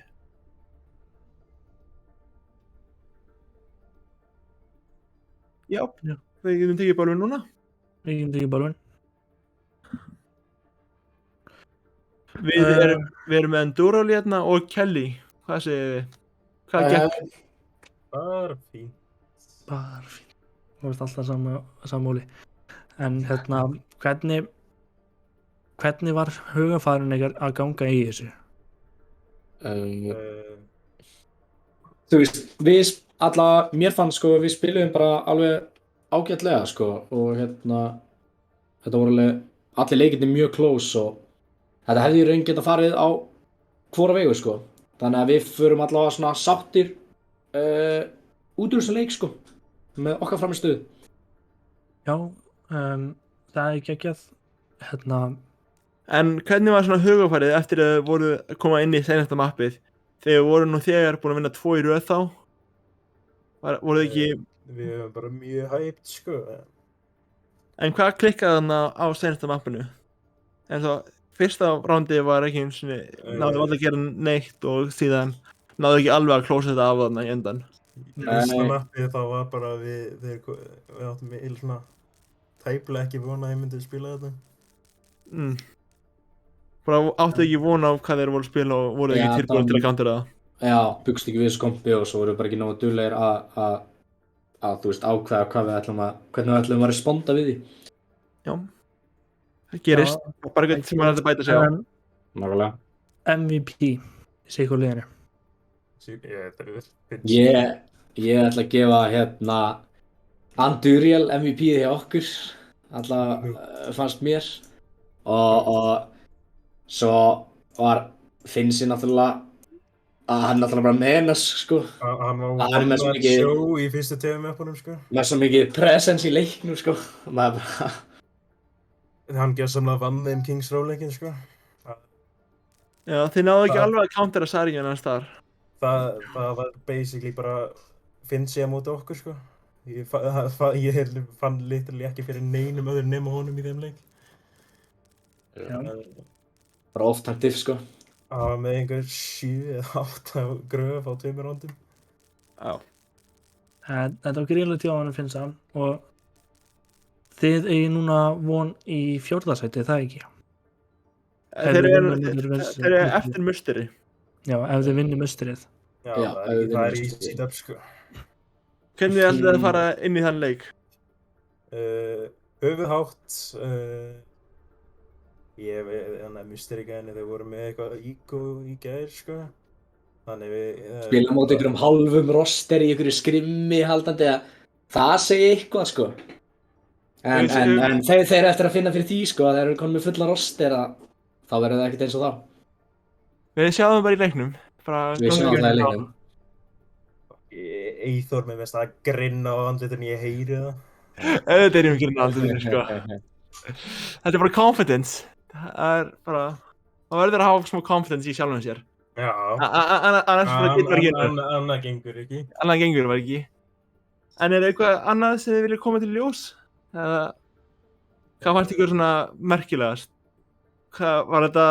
Já, við getum tekið Bölvun núna. Við getum tekið Bölvun. Við erum með Enduriol hérna og Kelly. Hvað segir þið? Hvað gekk? Bara fínt. Bara fínt. Þú veist alltaf sammáli. En hérna, hvernig var hugafærun ykkar að ganga í þessu? Þú veist, mér fannst sko við spilum bara alveg ágætlega sko og hérna þetta voru allir leikirnir mjög close og þetta hefði í raun geta farið á hvora vegu sko. Þannig að við förum allavega svona sáttir út úr þessu leik sko með okkar framistöðu. Já, það er geggjað. Hérna. En hvernig var svona hugafærið eftir að þið voru að koma inn í seinasta mappið? Þegar voru nú þegar búin að vinna 2 í röð þá? Voru þið ekki... Við erum bara mjög hyped sko. En hvað klikkaði þarna á seinasta mappinu? En svo fyrsta rándi var ekki eins og náðu alltaf að gera neitt og síðan náðu ekki alveg að klósa þetta af þarna í endan. Í fyrsta mappið þá var bara við áttum svona tæplega ekki vona að ég myndi spila þetta. bara áttu ekki von á hvað þeir voru að spila og voru Já, ekki tilbúin til að countera það. Já, byggst ekki við þessu kompi og svo voru bara ekki nógu duglegir að þú veist, ákveða hvernig við ætlum að responda við því. Já. Það gerist. Bara eitthvað sem maður ætti að bæta sig á. Nákvæmlega. MVP í sig og liðinu. Ég ætla að gefa Anduriel MVP hjá okkur. Alltaf fannst mér. Og svo var Finnsi náttúrulega að hann náttúrulega bara menas, sko. Hann Hann er með svo mikið- sjó í fyrstu TM-uppunum, sko. Með svo mikið presence í leiknum, sko. Maður bara... Hann gjörsamlega vann þeim Kings Row-leikinn, sko. Já, þið náðu ekki alveg að countera Saríun hans þar. Það var basically bara Finnsi á móti okkur, sko. Ég fann literally ekki fyrir neinum öðrum nema honum í þeim leik. Bara off-time-diff, sko. Það var með einhver 7 eða 8 gröf á 2 rándum. Já. Þetta var gríðlega til á hann finnst það og þið eigi núna von í 4. sæti, það ekki? Þeir eru eftir musteri. Já, ef þið vinnir musterið. Já, Já, það er easy dub, sko. Hvernig ætlið þið að fara inn í þann leik? Höfuðhátt, musteri gæðinni, þeir voru með eitthvað ígó í gær, sko. Þannig við... Spila móti einhverjum hálfum roster í einhverju skrimmi haldandi að það segi eitthvað, sko. En þeir eftir að finna fyrir því, sko, að þeir eru konum með fulla roster að þá verður það ekkert eins og þá. Við sjáum bara í leiknum. Við sjáum það í leiknum. Eithor með mest að grinna á andlitinu, ég heyri það. Þetta er ekki grinna á andlitinu, sko. Þetta er bara confidence. Það er bara... Það verður að hafa smá confidence í sjálfum sér. Já. Annars getur ekki. Annað gengur ekki. Annað gengur var ekki. En er eitthvað annað sem þið viljið koma til ljós? Hvað fannst ykkur svona merkilegast? Hvað var þetta,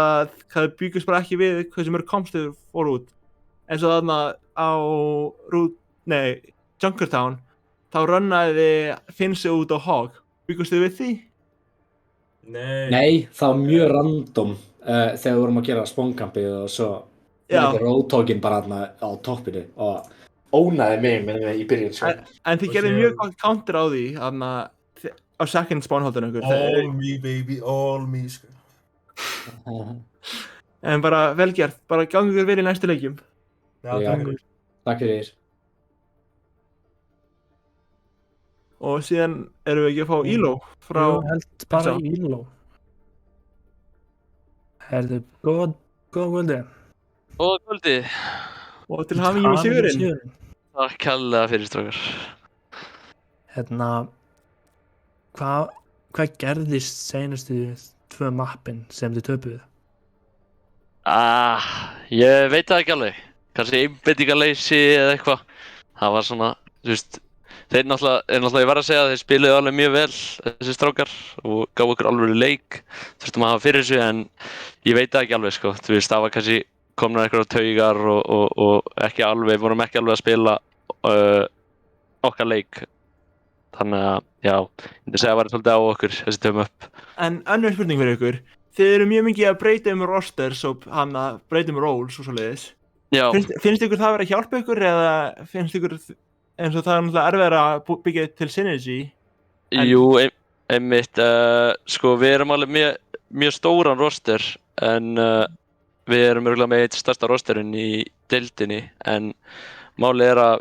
hvað byggust bara ekki við hversu mörg komstuður fóru út? Eins og þarna á Junkertown, þá runnaði Finnsi út á Hog. Byggust þið við því? Nei, það var mjög random þegar við vorum að gera spónkampið og svo rótókin bara þarna á toppinu og ónaði mig í byrjun, sko. En þið gerði mjög gott counter á því, þarna á second spawnholdinu ykkur. All me, baby, all me, sko. En bara velgerð, bara gangi ykkur vel í næstu leikjum. Já, takk fyrir. Og síðan erum við ekki að fá Elo frá... Ég held bara Elo. Herðu, góða kvöldi. Góða kvöldi. Og til hamingju með sigurinn. Takk kærlega fyrir, strákar. Hvað gerðist seinustu 2 mappin sem þið töpuðu? Ég veit það ekki alveg. Kannski einbeitingarleysi eða eitthvað. Það var svona, þú veist, þeir náttúrulega, ég verð að segja að þeir spiluðu alveg mjög vel, þessi strákar, og gáðu okkur alveg leik. Þurftum að hafa fyrir þessu, en ég veit það ekki alveg, sko. Þú veist, það var kannski komnar einhverjar taugar og ekki alveg, vorum ekki alveg að spila okkar leik. Þannig að, já, ég myndi segja að það var svolítið á okkur, þessi töfum upp. En önnur spurning fyrir ykkur. Þið eru mjög mikið að breyta rosters og breyta roles og svoleiðis. Já. Finnst ykkur það að vera að hjálpa ykkur eða finnst ykkur eins og það er náttúrulega erfiðara að byggja til synergy? Jú, einmitt. Sko, við erum alveg mjög stóran roster, en við erum örugglega með eitt stærsta rosterinn í deildinni, en málið er að,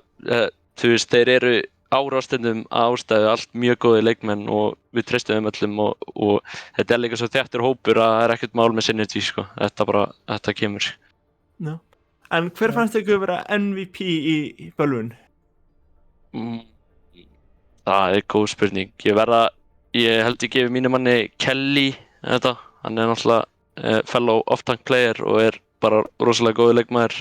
þú veist, þeir eru á rosternum að ástæðu allt mjög góði leikmenn og við treystum öllum og þetta er líka svo þéttur hópur að það er ekkert mál með synergy, sko. Þetta kemur. Já. En hver fannst ykkur að vera MVP í bölvun? Það er góð spurning. Ég held ég gefi mínu manni Kelly þetta. Hann er náttúrulega fellow off-tank player og er bara rosalega góður leikmaður.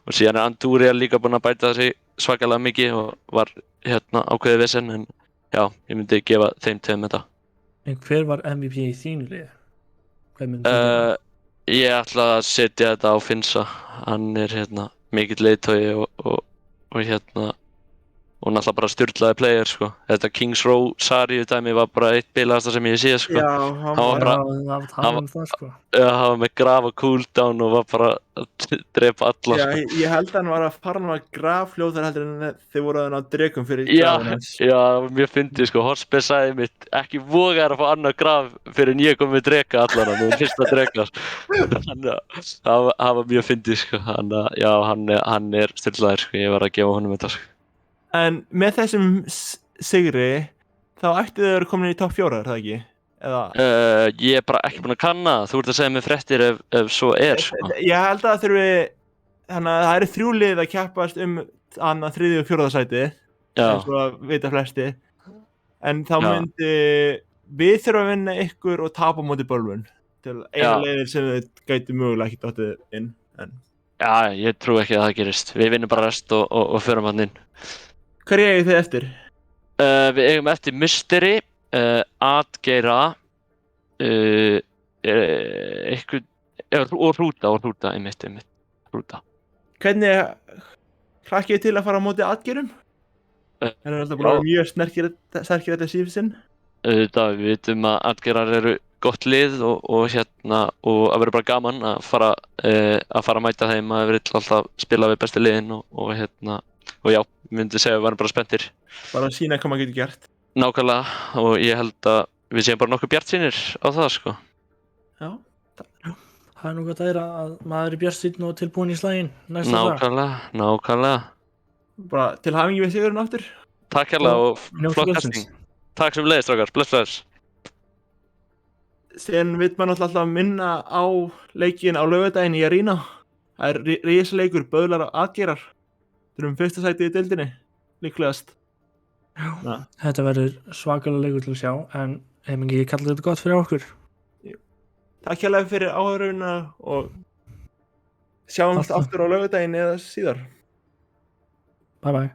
Og síðan er Anduriel líka búinn að bæta sig svakalega mikið og var ákveðið vesen, en já, ég myndi gefa þeim tveim þetta. En hver var MVP í þínu liði? Hvað myndi þú gera? Ég ætla að setja þetta á Finnsa. Hann er mikill leiðtogi og og náttúrulega bara styrlaði player sko. Þetta Kings Row Sariu dæmi var bara eitt bilagasta sem ég sé sko. Já, Hann var bara, það var talað það sko. hann var með graf og cooldown og var bara að drepa alla Já, sko. ég held að hann var að fara hann að grafljóðar heldur en þið voru að ná drekum fyrir Já, grafinn hans. já, það var mjög fyndið sko, Horsberg sagði mitt, ekki vogaðir að fá annað graf fyrir en ég kom með dreka allan, með fyrsta dreka þannig að það var mjög fyndið sko, já, hann er styrlaður sko, ég var að gefa honum þetta sko. En með þessum sigri, þá ættu þau að vera komin í topp 4, er það ekki? Eða... Ég er bara ekki búinn að kanna, þú ert að segja mér fréttir ef svo er sko. Ég held að það þurfi, þannig að það eru 3 lið að keppast annað 3. og 4. sæti, eins og að vita flesti. En þá myndi við þurfa að vinna ykkur og tapa á móti Bölvun til eina leiðir sem þau gætu mögulega ekki dottið inn. En... Já, ég trú ekki að það gerist. Við vinnum bara rest og förum hann inn. Hverju eigið þið eftir? Við eigum eftir Mystery, Atgeira, og Hrúta, einmitt, Hrúta. Hvernig hlakkið þið til að fara á móti Atgeirum? Það er alltaf búin að vera mjög sterkir þetta síðan. Við vitum að Atgeirar eru gott lið og að vera bara gaman að fara að mæta þeim, að vera alltaf spila við bestu liðin og já, ég myndi segja að við varum bara spenntir. Bara að sína hvað maður getur gert. Nákvæmlega, og ég held að við séum bara nokkuð bjartsýnir á það, sko. Já, það er nú gott að heyra að maður er bjartsýnn og tilbúinn í slaginn næsta dag. Nákvæmlega. Bara til hamingju við sigurinn aftur. Takk hérlega og flott casting. Takk sem leiðist, strákar. Bless. Síðan vill maður alltaf minna á leikinn á laugardaginn í Arena. Það er risaleikur Böðlar og Atgeirar. Við erum fyrsta sætið í deildinni, líklegast. Já, þetta verður svakalega leikur til að sjá, en ef ekki kalla þetta gott fyrir okkur. Takk hérlega fyrir áhörfuna og sjáumst aftur á laugardaginn eða síðar. Bye.